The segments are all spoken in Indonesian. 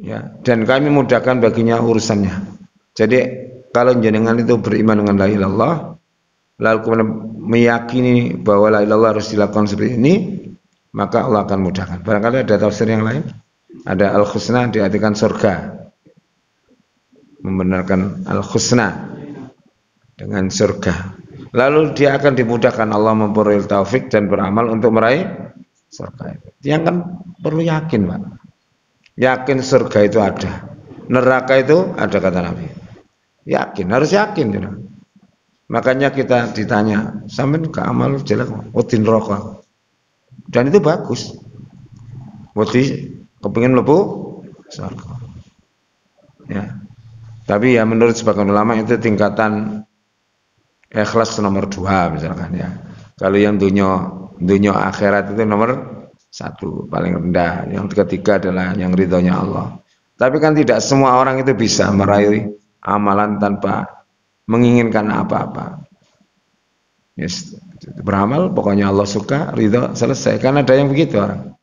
ya, dan kami mudahkan baginya urusannya. Jadi kalau jenengan itu beriman dengan la ilaha illallah, lalu kemudian meyakini bahwa la ilaha illallah harus dilakukan seperti ini, maka Allah akan mudahkan. Barangkali ada tafsir yang lain. Ada al-husna diartikan surga, membenarkan al-husna dengan surga. Lalu dia akan dimudahkan, Allah memberi taufik dan beramal untuk meraih surga itu. Yang kan perlu yakin, Pak. Yakin surga itu ada, neraka itu ada, kata Nabi. Yakin, harus yakin. You know. Makanya kita ditanya, sampai ke amal jelek, udin rokok. Dan itu bagus. Wedi kepingin mlebu surga. Ya. Tapi ya menurut sebagian ulama itu tingkatan ikhlas nomor 2 misalkan ya. Kalau yang dunia akhirat itu nomor 1 paling rendah. Yang ketiga adalah yang ridhonya Allah. Tapi kan tidak semua orang itu bisa meraih amalan tanpa menginginkan apa-apa. Yes. Beramal pokoknya Allah suka, ridho, selesai. Kan ada yang begitu orang.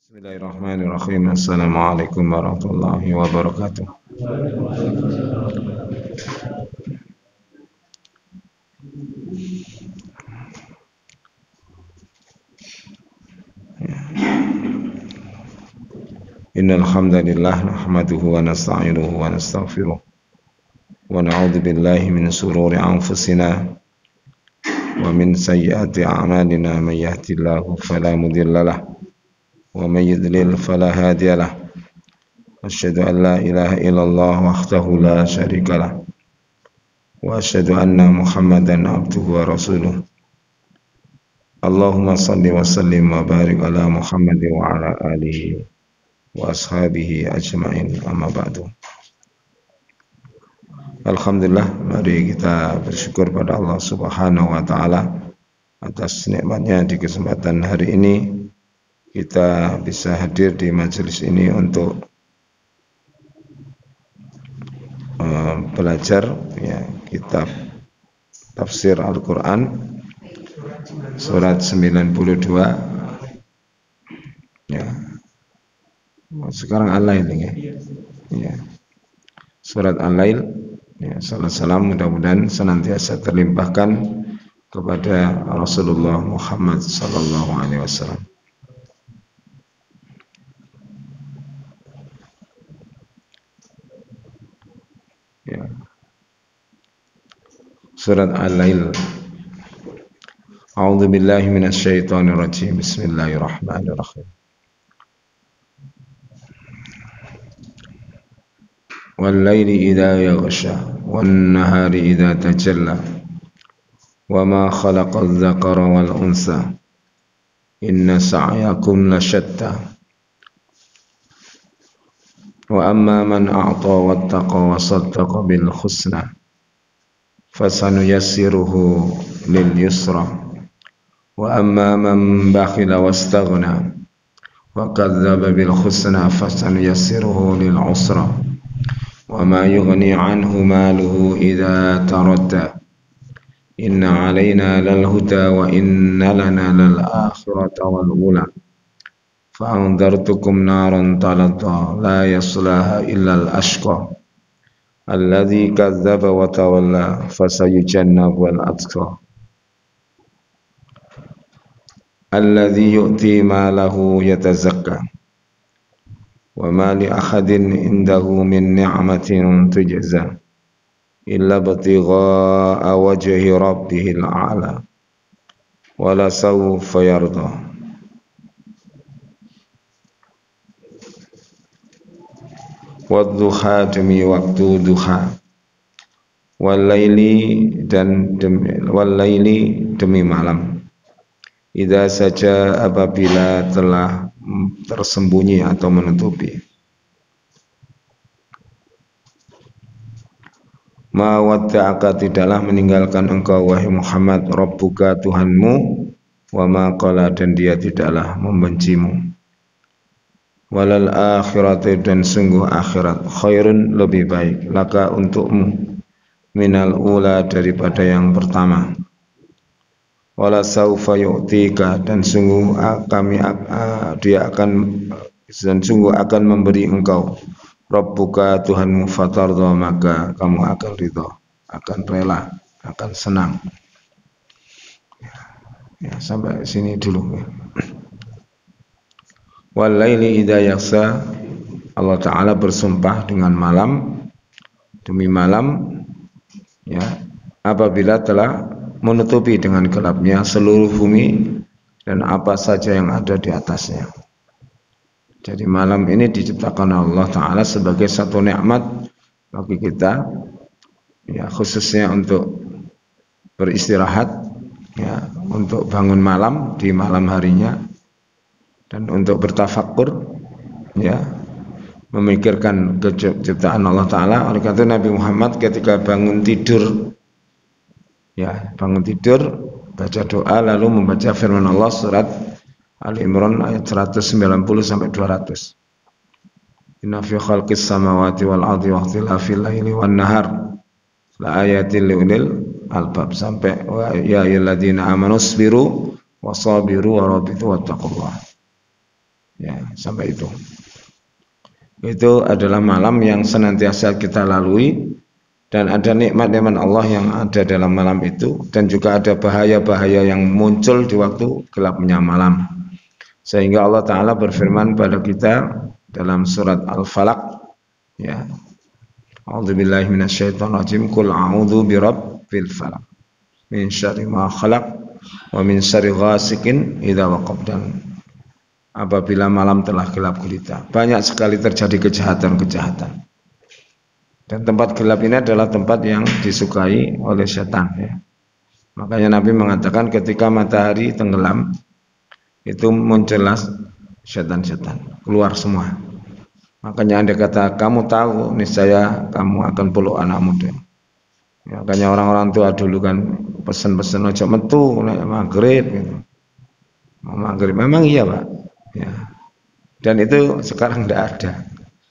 Bismillahirrahmanirrahim. Assalamualaikum warahmatullahi wabarakatuh. Innal hamdalillah nahmaduhu wa nasta'inuhu wa nastaghfiruh wa na'udzu billahi min shururi anfusina wa min sayyiati a'malina may yahdihillahu fala mudilla lahu wa may yudlil fala hadiya lahu. Asyhadu an la ilaha illallah wahdahu la syarika lahu wa asyhadu anna Muhammadan abduhu wa rasuluh. Allahumma shalli wa sallim wa barik ala Muhammad wa ala alihi wa ashabihi ajma'in, amma ba'du. Alhamdulillah, mari kita bersyukur pada Allah Subhanahu wa taala atas nikmatnya di kesempatan hari ini kita bisa hadir di majelis ini untuk belajar ya, kitab tafsir Al-Qur'an surat 92 ya. Sekarang Al-Lail ya. Surat Al-Lail ya, salam mudah-mudahan senantiasa terlimpahkan kepada Rasulullah Muhammad sallallahu alaihi wasallam. Ya. Surat Al-Lail. A'udzu billahi minasy syaithanir rajim. Bismillahirrahmanirrahim. والليل إذا يغشى والنهار إذا تجلى وما خلق الذكر والأنثى إن سعيكم لشتى وأما من أعطى واتقى وصدق بالحسنى فسنيسره لليسرى وأما من بخل واستغنى وكذب بالحسنى فسنيسره للعسرى وما يغني عنه ماله إذا تردى إن علينا للهدى وإن لنا للآخرة والأولى فأنذرتكم نارا تلظى لا يصلاها إلا الأشقى الذي كذب وتولى فسيجنبها الأتقى الذي يؤتي ماله يتزكى وما لأحد عنده من نعمة تجزى إلا ابتغاء وجه ربه الأعلى ولسوف يرضى wadduha demi waktu duha walaili demi malam idza saja apabila telah tersembunyi atau menutupi ma wadda'aka tidaklah meninggalkan engkau wahai Muhammad Rabbuka Tuhanmu wa ma qala dan dia tidaklah membencimu walal akhiratu dan sungguh akhirat khairun lebih baik laka untukmu minal ula daripada yang pertama wala saufa yu'tika dan sungguh dia akan dan sungguh akan memberi engkau Rabbuka Tuhanmu fatardha maka kamu akan ridha akan rela akan senang ya sampai sini dulu ya. Wal laili idza yaghsa Allah Ta'ala bersumpah dengan malam demi malam ya apabila telah menutupi dengan gelapnya seluruh bumi dan apa saja yang ada di atasnya. Jadi malam ini diciptakan Allah Ta'ala sebagai satu nikmat bagi kita ya khususnya untuk beristirahat ya untuk bangun malam di malam harinya dan untuk bertafakkur ya memikirkan ciptaan Allah Ta'ala. Oleh karena itu Nabi Muhammad ketika bangun tidur baca doa lalu membaca firman Allah surat Ali Imran ayat 190 sampai 200. Inna fi khalqis samawati wal ardi wa ikhtilafil laili wan nahar la ayatin liulil albab sampai wa ya ayyuhalladzina amanu sabiru wasabiru warabitu wattaqullah. Ya, sampai itu. Itu adalah malam yang senantiasa kita lalui dan ada nikmat-nikmat Allah yang ada dalam malam itu dan juga ada bahaya-bahaya yang muncul di waktu gelapnya malam. Sehingga Allah Ta'ala berfirman pada kita dalam surat Al-Falaq ya. A'udzubillahi minasyaitonirrajim. Qul a'udzu birabbil falaq min syarri ma khalaq wa min syarri ghasikin idza waqab. Dan apabila malam telah gelap gulita banyak sekali terjadi kejahatan-kejahatan dan tempat gelap ini adalah tempat yang disukai oleh setan ya. Makanya Nabi mengatakan ketika matahari tenggelam itu muncullah setan-setan keluar semua. Makanya Anda kata kamu tahu niscaya kamu akan peluk anak muda ya, makanya orang-orang tua dulu kan pesan-pesan ojo metu maghrib gitu. Maghrib memang iya Pak ya. Dan itu sekarang tidak ada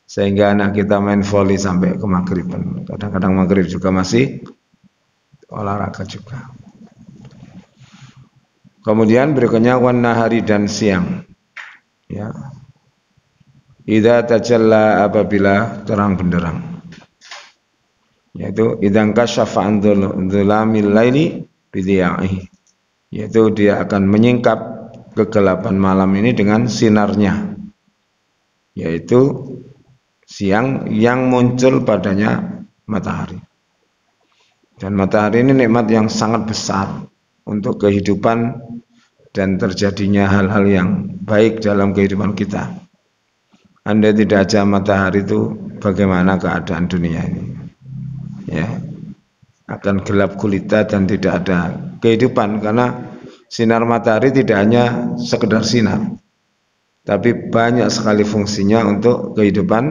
sehingga anak kita main volley sampai ke maghriban. Kadang-kadang maghrib juga masih olahraga juga. Kemudian berikutnya wan nahari dan siang ya. Idza tajalla apabila terang benderang yaitu idzan kasyafa an dhulamil laili bidiyaihi yaitu dia akan menyingkap kegelapan malam ini dengan sinarnya yaitu siang yang muncul padanya matahari. Dan matahari ini nikmat yang sangat besar untuk kehidupan dan terjadinya hal-hal yang baik dalam kehidupan kita. Anda tidak ada matahari itu bagaimana keadaan dunia ini ya akan gelap gulita dan tidak ada kehidupan karena sinar matahari tidak hanya sekedar sinar, tapi banyak sekali fungsinya untuk kehidupan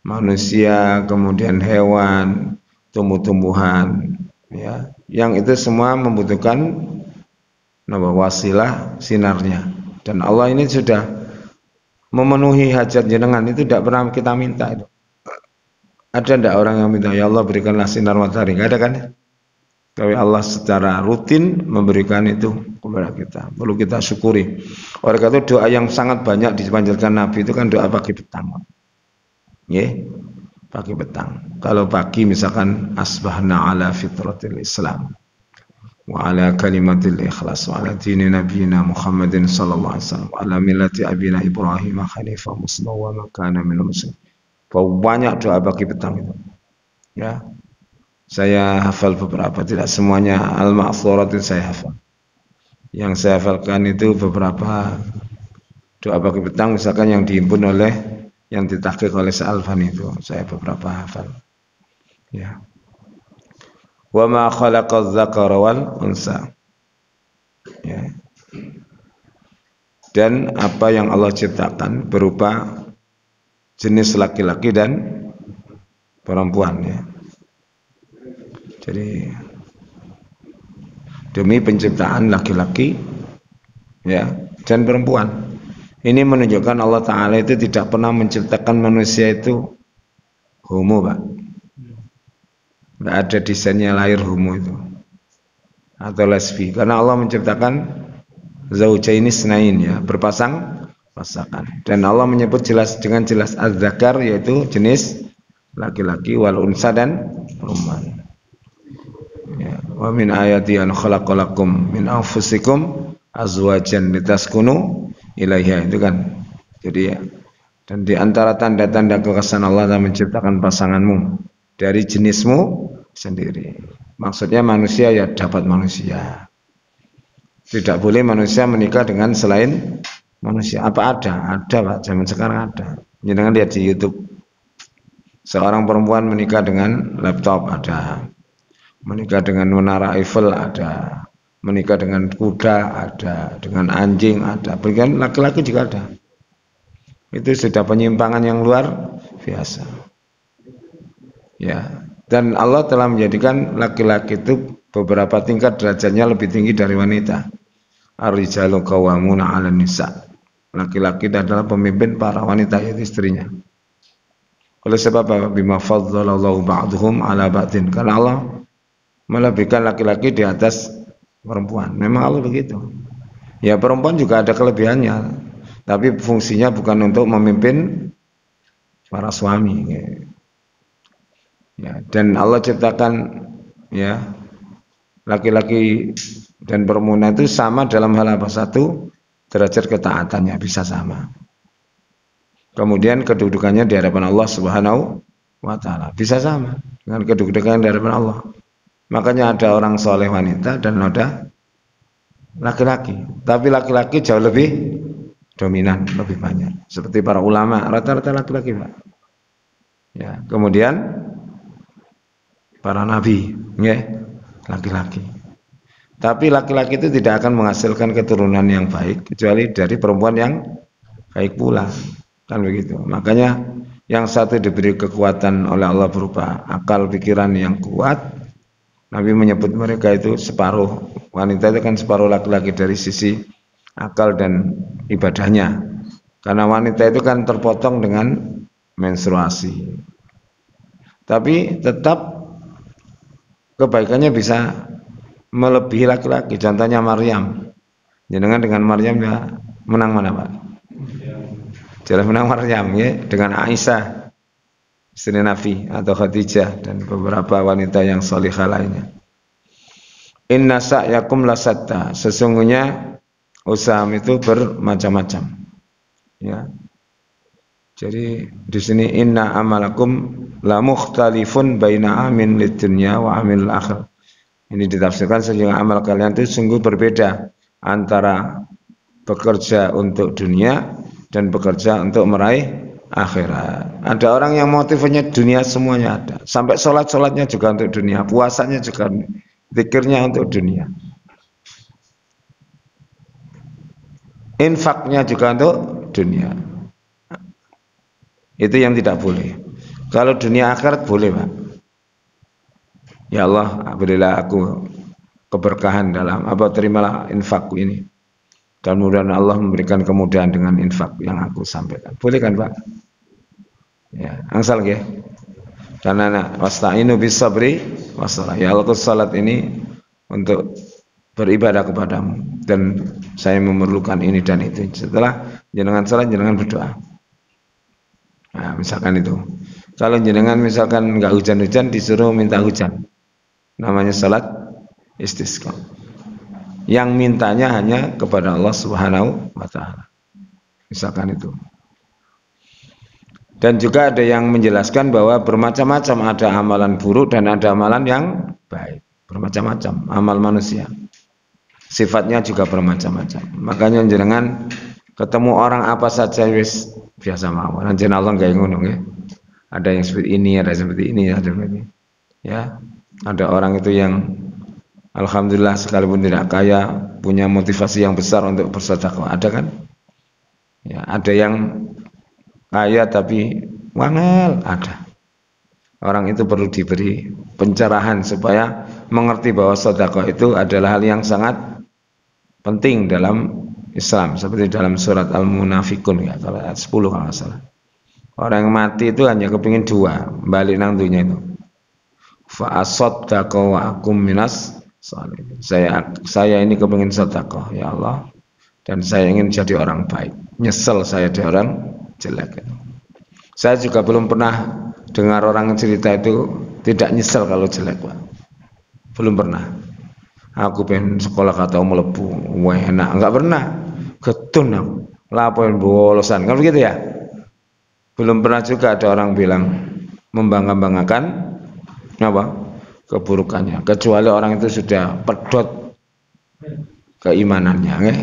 manusia, kemudian hewan, tumbuh-tumbuhan, ya, yang itu semua membutuhkan wasilah sinarnya. Dan Allah ini sudah memenuhi hajat jenengan, itu tidak pernah kita minta itu. Ada tidak orang yang minta, ya Allah berikanlah sinar matahari? Tidak ada kan? Tapi Allah secara rutin memberikan itu kepada kita. Perlu kita syukuri. Oleh karena itu doa yang sangat banyak dipanjatkan Nabi itu kan doa pagi petang. Ya, pagi petang. Kalau pagi misalkan asbahna ala fitratil Islam wa ala kalimatil ikhlas wa ala dini nabiyina Muhammadin sallallahu alaihi wasallam wa ala millati abina Ibrahim hanifah muslim wa ma kana minal musyrikin. Banyak doa pagi petang itu. Ya. Saya hafal beberapa, tidak semuanya al-ma'thurat itu saya hafal. Yang saya hafalkan itu beberapa doa pagi petang, misalkan yang dihimpun oleh, yang ditahqiq oleh Sa'alfani itu, saya beberapa hafal. Ya. Wa ma khalaqadz dzakara wal unsa. Ya. Dan apa yang Allah ciptakan berupa jenis laki-laki dan perempuan ya. Jadi demi penciptaan laki-laki ya dan perempuan Ini menunjukkan Allah Ta'ala itu tidak pernah menciptakan manusia itu homo, Pak. Nggak ada desainnya lahir homo itu atau lesbi, karena Allah menciptakan zaujaini snain, ya, berpasang pasangan. Dan Allah menyebut dengan jelas az-zakar, yaitu jenis laki-laki, wal unsa dan perempuan. Ya, wa min ayati an khalaqalakum min anfusikum azwajan litaskunu ilaiha, itu kan. Jadi ya, dan di antara tanda-tanda kekuasaan Allah adalah menciptakan pasanganmu dari jenismu sendiri. Maksudnya manusia ya dapat manusia. Tidak boleh manusia menikah dengan selain manusia. Apa ada? Ada, Pak. Zaman sekarang ada. Jangan lihat di YouTube. Seorang perempuan menikah dengan laptop, ada. Menikah dengan menara Eiffel, ada. Menikah dengan kuda, ada. Dengan anjing, ada. Bahkan laki-laki juga ada. Itu sudah penyimpangan yang luar biasa. Ya. Dan Allah telah menjadikan laki-laki itu beberapa tingkat derajatnya lebih tinggi dari wanita. Ar-rijalu qawwamuna 'alan nisa. Laki-laki adalah pemimpin para wanita, yaitu istrinya. Oleh sebab apa? Bima faddalallahu ba'dhum 'ala ba'din. Karena Allah melebihkan laki-laki di atas perempuan. Memang Allah begitu. Ya, perempuan juga ada kelebihannya, tapi fungsinya bukan untuk memimpin para suami. Ya, dan Allah ciptakan, ya, laki-laki dan perempuan itu sama dalam hal apa? Satu, derajat ketaatannya bisa sama. Kemudian kedudukannya di hadapan Allah Subhanahu wa Ta'ala bisa sama dengan kedudukan di hadapan Allah. Makanya ada orang soleh wanita dan ada laki-laki. Tapi laki-laki jauh lebih dominan, lebih banyak. Seperti para ulama, rata-rata laki-laki, Pak. Ya, kemudian para nabi, ya, laki-laki. Tapi laki-laki itu tidak akan menghasilkan keturunan yang baik kecuali dari perempuan yang baik pula, kan begitu. Makanya yang satu diberi kekuatan oleh Allah berupa akal pikiran yang kuat. Nabi menyebut mereka itu separuh, wanita itu kan separuh laki-laki dari sisi akal dan ibadahnya. Karena wanita itu kan terpotong dengan menstruasi. Tapi tetap kebaikannya bisa melebihi laki-laki. Contohnya Maryam. Jenengan dengan Maryam ya menang mana, Pak? Jelas menang Maryam, ya, dengan Aisyah, istri Nabi, atau Khadijah dan beberapa wanita yang salihah lainnya. Inna sa'yakum lasatta. Sesungguhnya usaha itu bermacam-macam. Ya. Jadi di sini inna amalakum la mukhtalifun baina amin lidunya wa amil akhir. Ini ditafsirkan sehingga amal kalian itu sungguh berbeda antara bekerja untuk dunia dan bekerja untuk meraih akhirat. Ada orang yang motifnya dunia semuanya ada. Sampai sholat-sholatnya juga untuk dunia, puasanya juga, zikirnya untuk dunia. Infaknya juga untuk dunia. Itu yang tidak boleh. Kalau dunia akhirat boleh, Pak. Ya Allah, berilah aku keberkahan dalam terimalah infakku ini. Dan mudah-mudahan Allah memberikan kemudahan dengan infak yang aku sampaikan. Boleh kan, Pak? Ya, angsal nggih. Karena wasta'inu bis sabri wassalah. Ya Allah, salat ini untuk beribadah kepadamu dan saya memerlukan ini dan itu. Setelah jenengan salat, jenengan berdoa. Nah, misalkan itu. Kalau jenengan misalkan nggak hujan-hujan, disuruh minta hujan. Namanya salat istisqa. Yang mintanya hanya kepada Allah Subhanahu wa Ta'ala. Misalkan itu. Dan juga ada yang menjelaskan bahwa bermacam-macam, ada amalan buruk dan ada amalan yang baik. Bermacam-macam amal manusia. Sifatnya juga bermacam-macam. Makanya jenengan ketemu orang apa saja wis biasa mawon. Anjen Allah nggak ngono nggih. Ada yang seperti ini, ada seperti ini, ada seperti ini. Ya, ada orang itu yang alhamdulillah sekalipun tidak kaya punya motivasi yang besar untuk bersedekah. Ada kan? Ya, ada yang kaya tapi wangel, ada. Orang itu perlu diberi pencerahan supaya mengerti bahwa sedekah itu adalah hal yang sangat penting dalam Islam seperti dalam surat Al-Munafikun ya, kalau ayat 10 kalau nggak salah. Orang yang mati itu hanya kepingin dua, balik nang dunia itu. Fa asaddaqa wa akum minas sholihin. Saya ini kepingin sedekah ya Allah, dan saya ingin jadi orang baik. Nyesel saya jadi orang jelek. Saya juga belum pernah dengar orang cerita itu tidak nyesel kalau jelek, Pak. Belum pernah. Aku pengen sekolah kata melebu, enak, enggak pernah. Getun aku. Lapoin bolosan, kan begitu ya? Belum pernah juga ada orang bilang membangga-banggakan apa? Keburukannya, kecuali orang itu sudah pedot keimanannya, okay?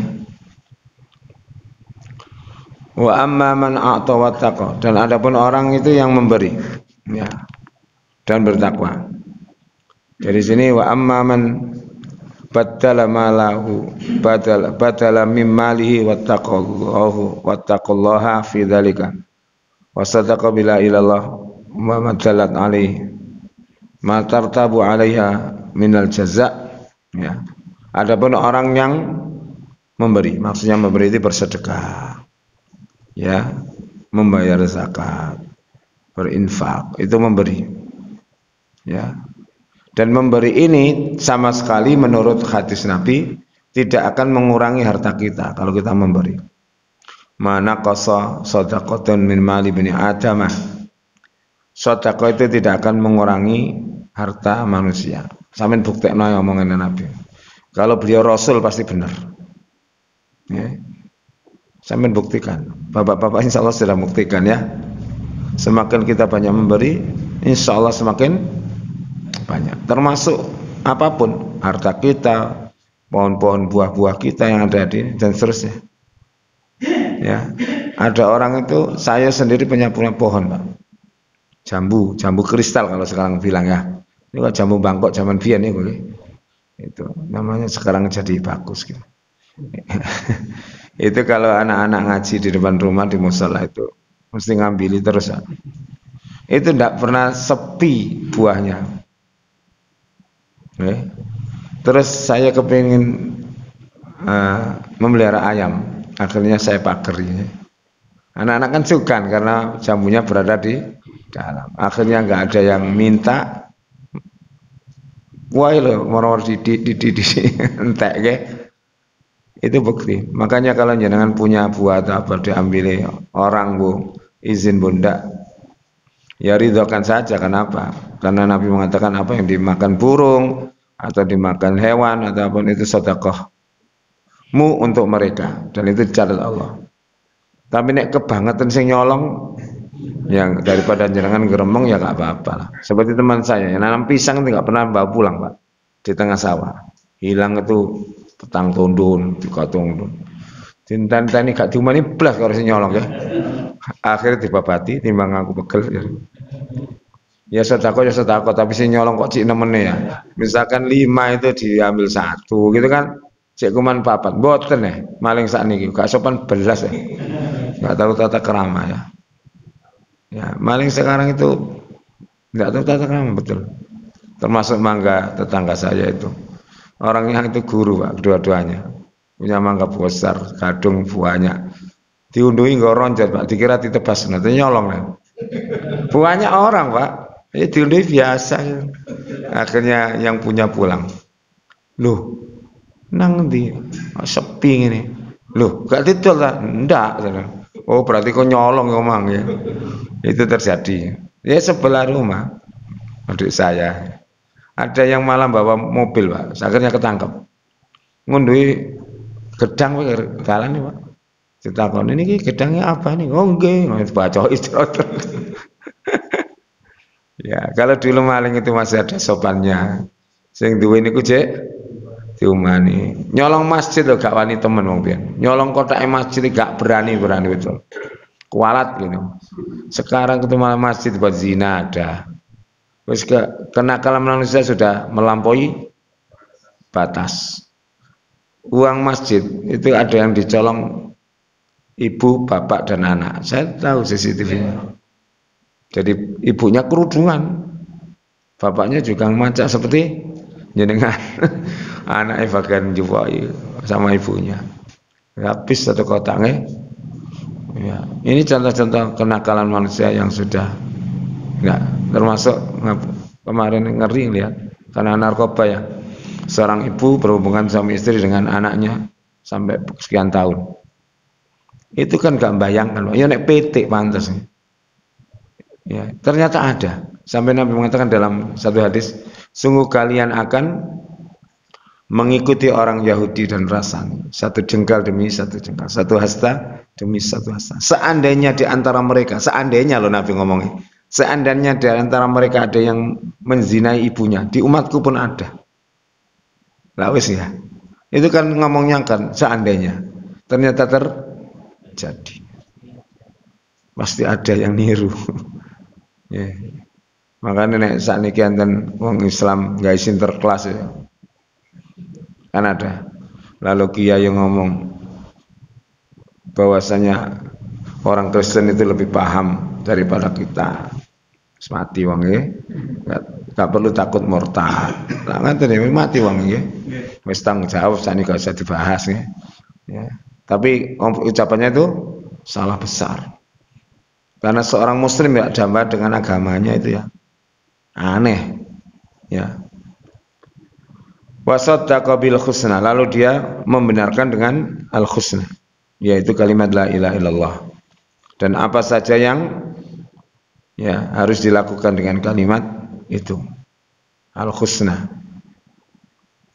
Wa amma man a'ta wattaqa, dan adapun orang itu yang memberi ya dan bertakwa. Dari sini wa amma man badala malahu badala mim malihi wattaqallaha fi dzalika wa sadaqa bila ilallah wa madalat alaihi ma tartabu alaiha minal jaza ya. Adapun orang yang memberi, maksudnya memberi itu bersedekah ya, membayar zakat, berinfak, itu memberi ya. Dan memberi ini sama sekali menurut hadis Nabi tidak akan mengurangi harta kita kalau kita memberi. Mana qasa shadaqatun min mali bani adamah, sedekah itu tidak akan mengurangi harta manusia. Sampeyan buktekno ya omongan Nabi. Kalau beliau Rasul pasti benar ya. Sampai buktikan, bapak-bapak insya Allah sudah buktikan ya. Semakin kita banyak memberi, insya Allah semakin banyak. Termasuk apapun, harta kita, pohon-pohon buah-buah kita yang ada di dan seterusnya. Ya, ada orang itu, saya sendiri punya pohon, Pak. Jambu kristal kalau sekarang bilang ya. Ini kok jambu Bangkok zaman biyen ya, boleh. Itu namanya sekarang jadi bagus gitu. Itu kalau anak-anak ngaji di depan rumah di musola itu mesti ngambil terus ya. Itu tidak pernah sepi buahnya. Terus saya kepingin memelihara ayam, akhirnya saya pagar ini. Anak-anak kan sukan karena jambunya berada di dalam. Akhirnya nggak ada yang minta. Wah lo moror di entek ke. Itu bukti. Makanya kalau jenengan punya buah atau apa diambil orang bu, izin bunda, ya ridhokan saja. Kenapa? Karena Nabi mengatakan apa yang dimakan burung atau dimakan hewan atau apapun itu sedekahmu untuk mereka, dan itu dicatat Allah. Tapi nek kebangetan sing nyolong, yang daripada jenengan geremeng ya nggak apa-apa lah. Seperti teman saya yang nanam pisang itu nggak pernah bawa pulang, Pak, di tengah sawah. Hilang itu petang tundun, tiga tundun. Tintan-tani gak diumani blas kalau sing nyolong ya. Akhirnya dibabati timbang aku pegel ya. Ya sedekah tapi sing nyolong kok cik nemene ya. Misalkan 5 itu diambil 1 gitu kan. Cik kuman 4. Mboten ya, maling sakniki gak sopan belas ya. Gak tahu tata krama ya. Ya, maling sekarang itu enggak tahu tata krama betul. Termasuk mangga tetangga saya itu. Orangnya itu guru, Pak, kedua-duanya. Punya mangga besar, gadung buahnya. Diunduhi nggak ronjot, Pak, dikira ditebas, nanti nyolong kan. Buahnya orang, Pak. Ini diunduhi biasa. Akhirnya yang punya pulang. Loh, nang di sepi ini. Loh, gak titul tak? Enggak. Oh, berarti kau nyolong ngomong ya. Itu terjadi. Ya sebelah rumah adik saya. Ada yang malah bawa mobil, Pak. Akhirnya ketangkep. Ngundui gedang kalan nih, Pak. Ditakon, ini gedangnya apa nih? Oh, nggih, baca istirahat. Ya, kalau dulu maling itu masih ada sopannya. Sing duwe niku Cek diumani. Nyolong masjid lho gak wani temen wong pian. Nyolong kotake masjid gak berani betul. Kualat gitu. Sekarang itu malah masjid buat zina ada. Wis kenakalan manusia sudah melampaui batas. Uang masjid itu ada yang dicolong ibu, bapak, dan anak. Saya tahu CCTV-nya. Jadi ibunya kerudungan, bapaknya juga macak seperti jenengan. Anaknya bagian juwai sama ibunya. habis satu kotaknya. Ya, ini contoh-contoh kenakalan manusia yang sudah enggak termasuk kemarin ngeri lihat karena narkoba ya. Seorang ibu berhubungan suami istri dengan anaknya sampai sekian tahun. Itu kan gak bayangkan, ya nek PT pantas. Ya, ternyata ada. Sampai Nabi mengatakan dalam satu hadis, sungguh kalian akan mengikuti orang Yahudi dan Nasrani, satu jengkal demi satu jengkal, satu hasta demi satu hasta. Seandainya di antara mereka, seandainya loh Nabi ngomongnya, seandainya di antara mereka ada yang menzinai ibunya, di umatku pun ada. Lah wis ya. Itu kan ngomongnya kan seandainya. Ternyata terjadi. Pasti ada yang niru. Ya. Makanya nek sakniki enten wong Islam gak sinterklas ya. Kan ada. Lalu kiai yang ngomong bahwasanya orang Kristen itu lebih paham daripada kita. Mati wong nggih. Gak perlu takut murtad. Lah ngoten ya mati wong nggih. Wis tanggung jawab sakniki gak usah dibahas nggih. Ya. Tapi ucapannya itu salah besar. Karena seorang muslim ya damai dengan agamanya itu ya aneh. Ya. Wasaddaqa bil husna, lalu dia membenarkan dengan al husna, yaitu kalimat la ilaha illallah. Dan apa saja yang ya harus dilakukan dengan kalimat itu al husna.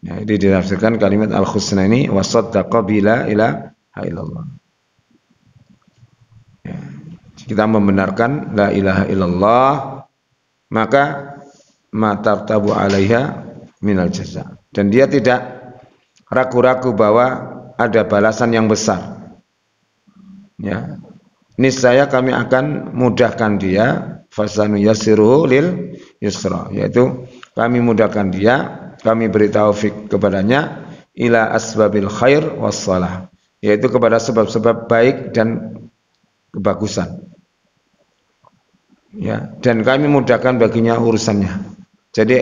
Ya, ini ditafsirkan kalimat al husna ini wasaddaqa bi la ilaha illallah. Ya. Kita membenarkan la ilaha illallah, maka ma tartabu alaiha minal jaza. Dan dia tidak ragu-ragu bahwa ada balasan yang besar. Ya. Niscaya kami akan mudahkan dia fasanu yasiruhu lil yusra, yaitu kami mudahkan dia, kami beri taufik kepadanya ila asbabil khair wassalah, yaitu kepada sebab-sebab baik dan kebagusan. Ya, dan kami mudahkan baginya urusannya. Jadi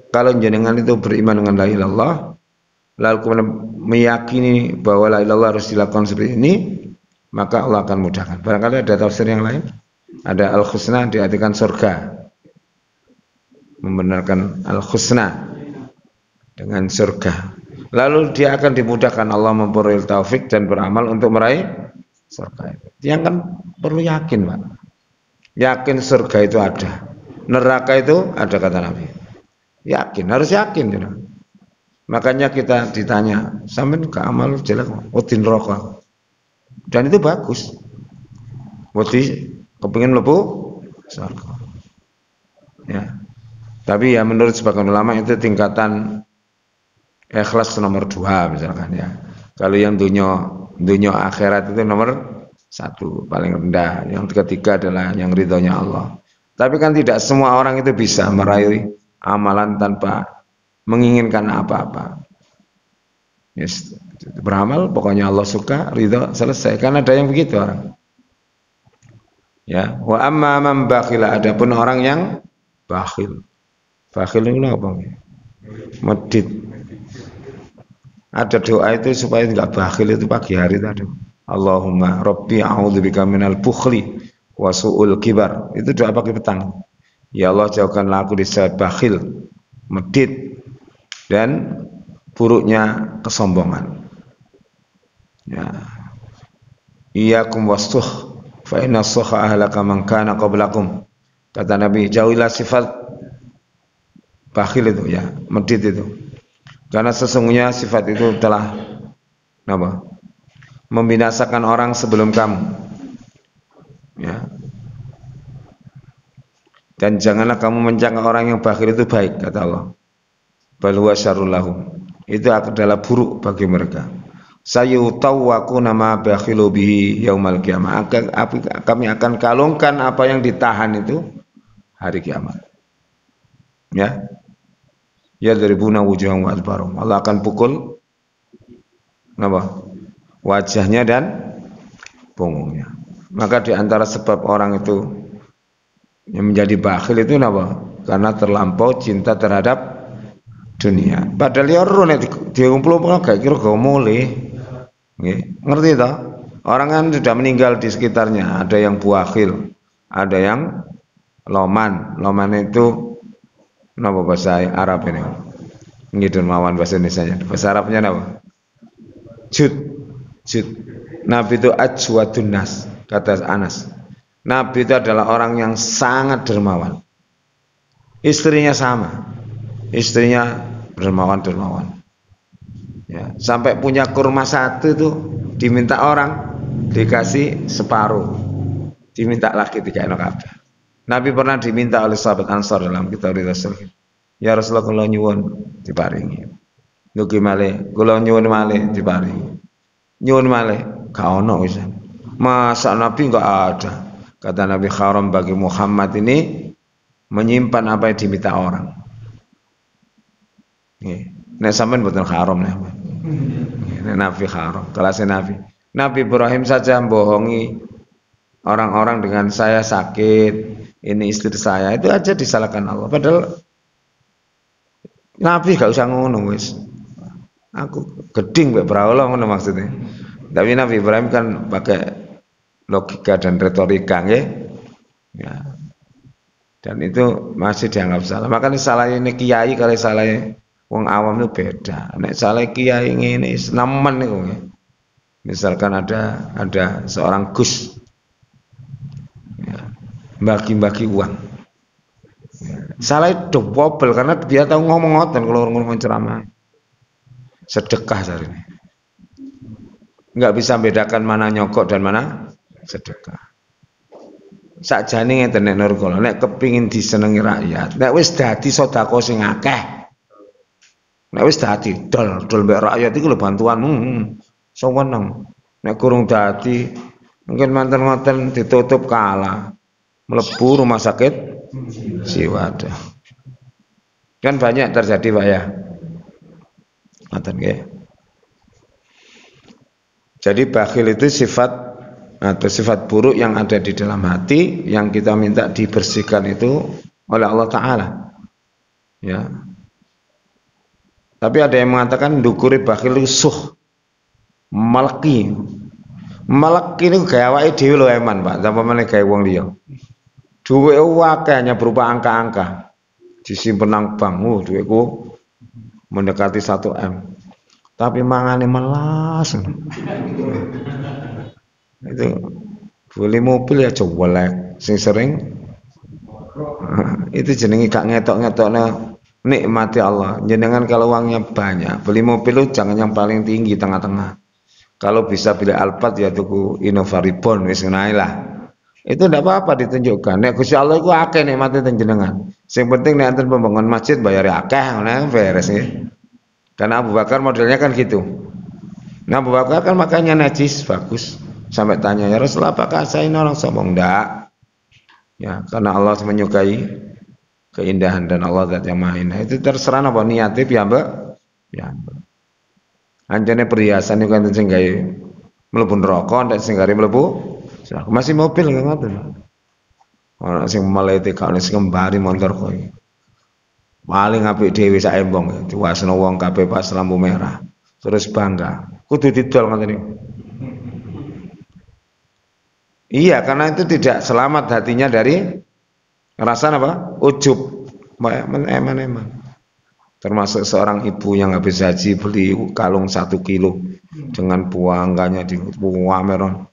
kalau jenengan itu beriman dengan la ilaha illallah, lalu kemudian meyakini bahwa la ilaha illallah harus dilakukan seperti ini, maka Allah akan mudahkan. Barangkali ada tafsir yang lain. Ada al-husna diartikan surga. Membenarkan al-husna dengan surga. Lalu dia akan dimudahkan, Allah memberi taufik dan beramal untuk meraih surga. Yang kan perlu yakin, Pak. Yakin surga itu ada. Neraka itu ada, kata Nabi. Yakin, harus yakin. You know. Makanya kita ditanya, sampean ke amal jelek, udin rokok. Dan itu bagus. Wedi kepingin mlebu surga. Ya. Tapi ya menurut sebagian ulama itu tingkatan ikhlas nomor 2 misalkan ya. Kalau yang dunia akhirat itu nomor 1 paling rendah. Yang ketiga adalah yang ridhonya Allah. Tapi kan tidak semua orang itu bisa meraih amalan tanpa menginginkan apa-apa. Yes. Beramal pokoknya Allah suka, ridho, selesai. Kan ada yang begitu orang. Ya, wa amma man bakhila, adapun orang yang bakhil. Bakhil itu apa? Medit. Ada doa itu supaya enggak bakhil itu pagi hari tadi. Allahumma rabbi a'udzubika minal bukhli wa su'ul kibar. Itu doa pagi petang. Ya Allah, jauhkanlah aku dari bakhil, medit, dan buruknya kesombongan. Ya. Iyyakum was-sukh fa inna as-sukha ahlaka man kana qablakum. Kata Nabi, jauhilah sifat bakhil itu ya, medit itu. Karena sesungguhnya sifat itu telah apa? Membinasakan orang sebelum kamu. Ya. Dan janganlah kamu mencela orang yang bakhil itu baik, kata Allah. Bal huwa syarrul lahum. Itu adalah buruk bagi mereka. Sayutawwaquna ma bakhilu bihi yaumal qiyamah. Kami akan kalungkan apa yang ditahan itu hari kiamat. Ya. Yadribuna wujuhahum wa adbarahum. Allah akan pukul apa? Wajahnya dan punggungnya. Maka di antara sebab orang itu yang menjadi bakhil itu apa? Karena terlampau cinta terhadap dunia. Padahal ya ora nek dikumpul gak kira gak mulih. Nggih, ngerti toh? Orang kan sudah meninggal di sekitarnya, ada yang buakhil, ada yang loman. Loman itu napa bahasa Arab ini? Ngidun mawon bahasa Indonesia. Bahasa Arabnya napa? Jud. Jud. Nabi itu ajwadun nas, kata Anas. Nabi itu adalah orang yang sangat dermawan. Istrinya sama. Istrinya dermawan. Ya, sampai punya kurma satu tuh diminta orang dikasih separuh, diminta lagi tiga kabeh. Nabi pernah diminta oleh sahabat Ansar dalam kitab Rasul. Ya Rasulullah kula nyuwun diparingi. Nugi malih, kula nyuwun malih diparingi. Nyuwun malih, gak ono wis. Masa Nabi enggak ada. Kata Nabi, haram bagi Muhammad ini menyimpan apa yang diminta orang. Nek sampean mboten haram nek. Nek Nabi haram, kelas Nabi. Nabi Ibrahim saja membohongi orang-orang dengan saya sakit, ini istri saya, itu aja disalahkan Allah. Padahal Nabi gak usah ngono wis. Aku geding mbek brahala ngono maksudnya. Tapi Nabi Ibrahim kan pakai logika dan retorika nggih. Ya. Dan itu masih dianggap salah. Makanya salah ini kiai kalau salah wong awam itu beda. Nek salah kiai ngene nemen niku nggih. Misalkan ada seorang Gus ya, bagi-bagi uang. Ya, salah itu double karena dia tahu ngomong ngoten kalau ngomong ceramah. Sedekah hari ini. Enggak bisa bedakan mana nyokok dan mana sedekah. Sakjane ngeten nek nur kula nek kepingin disenengi rakyat, nek wis dadi sedekah sing akeh. Nek wis dadi dol mbek rakyat iku lho bantuanmu. Seneng. Nek kurung dadi mungkin manten ngoten ditutup kalah. Mlebu rumah sakit jiwa. Kan banyak terjadi Pak ya. Ngoten nggih. Jadi bakhil itu sifat atau sifat buruk yang ada di dalam hati yang kita minta dibersihkan itu oleh Allah Ta'ala ya. Tapi ada yang mengatakan dukuri bakhil itu suh malaki ini gaya awake dhewe lho eman Pak tanpa meneh gawe wong liya duwe akeh hanya berupa angka-angka disimpen nang bank duweku mendekati 1 M tapi mangane melas itu boleh mobil ya coba sing sering itu jenengi gak ngetok-ngetoknya nikmati Allah. Jenengan kalau uangnya banyak beli mobil itu jangan yang paling tinggi tengah-tengah. Kalau bisa beli Alphard ya tuku Innova Reborn wis ngenai lah. Itu ndak apa-apa ditunjukkan. Nek Gusti Allah iku akeh nikmate teng jenengan. Sing penting nek enten pembangun masjid bayar akeh ngono beres nggih. Karena Abu Bakar modelnya kan gitu. Nah Abu Bakar kan makanya najis bagus. Sampai tanya ya Rasulullah apakah saya ini orang sombong? Enggak. Ya, karena Allah menyukai keindahan dan Allah zat yang maha indah. Itu terserah apa niatnya piyambak. Ya. Anjane perhiasan itu kan sing gawe mlebu neraka, ndak sing gawe mlebu. Masih mobil nggak ngoten. Ora sing melete kok sing ngembari motor kowe. Paling apik dhewe sak embong diwasno wong kabeh pas lampu merah. Terus bangga. Kudu didol ngoten niku. Iya, karena itu tidak selamat hatinya dari rasa apa? Ujub, eman-eman. Termasuk seorang ibu yang habis haji beli kalung 1 kilo dengan buangganya di pameron.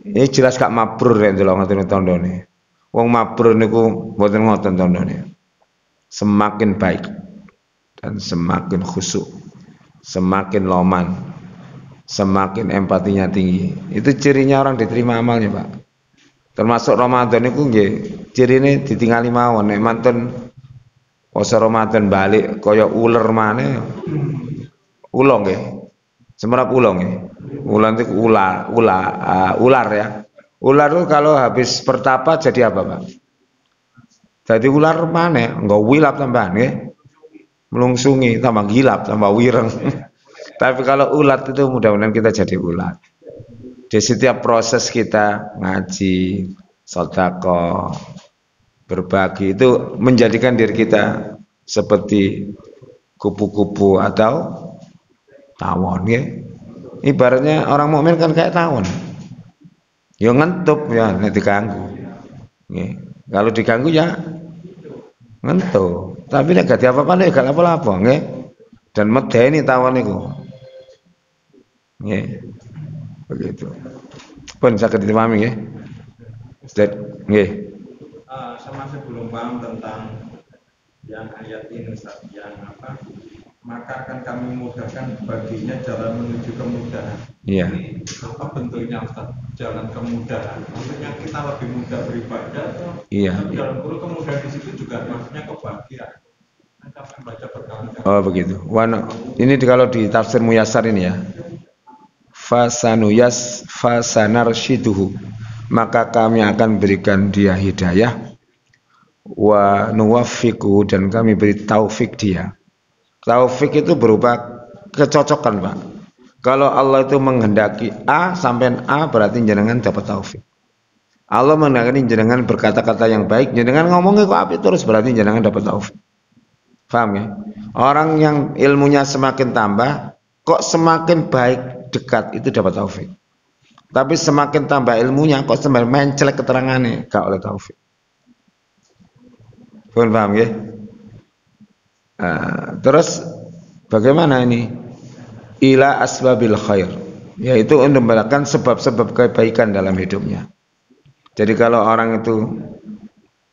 Ini jelas gak mabrur ya ndelok ngoten tandane. Wong mabrur niku mboten ngoten tandane. Semakin baik dan semakin khusyuk, semakin loman, semakin empatinya tinggi. Itu cirinya orang diterima amalnya, Pak. Termasuk Ramadan itu nggih, cirine ditingali mawon nek mantun poso Ramadan balik kaya uler maneh. Ula nggih. Semerap ula nggih. Ular itu ular ya. Ular itu kalau habis pertapa jadi apa, Pak? Jadi ular maneh, enggak wilap tambahan nggih. Melungsungi tambah gilap, tambah wireng. Tapi kalau ulat itu mudah-mudahan kita jadi ulat. Di setiap proses kita ngaji, sedekah, berbagi itu menjadikan diri kita seperti kupu-kupu atau tawon ya. Ibaratnya orang mukmin kan kayak tawon. Ya ngentup ya nek diganggu. Nggih. Kalau diganggu ya ngentup. Tapi nek gak diapa-apa gak apa-apa nggih. Dan medeni tawon niku. Nggih. Begitu. Pun saged dipahami nggih. Ustaz, nggih. Saya masih belum paham tentang yang ayat ini Ustaz, yang apa? Maka akan kami mudahkan baginya jalan menuju kemudahan. Iya. Ini apa bentuknya Ustaz? Jalan kemudahan. Maksudnya kita lebih mudah beribadah atau Iya. dalam kurung kemudahan di situ juga maksudnya kebahagiaan. Kita akan baca berkali-kali. Oh begitu. Ini kalau di tafsir Muyassar ini ya. Fasanarshiduhu. Maka kami akan berikan dia hidayah wa nuwaffiqu, dan kami beri taufik dia. Taufik itu berupa kecocokan, Pak. Kalau Allah itu menghendaki A sampai A, berarti jenengan dapat taufik. Allah menghendaki jenengan berkata-kata yang baik, jenengan ngomongnya kok apik terus, berarti jenengan dapat taufik. Paham ya? Orang yang ilmunya semakin tambah, kok semakin baik dekat, itu dapat taufik. Tapi semakin tambah ilmunya, kok semakin mencelek keterangannya, gak oleh taufik. Paham ya? Terus bagaimana ini? Ila asbabil khair, yaitu untuk melakukan sebab-sebab kebaikan dalam hidupnya. Jadi kalau orang itu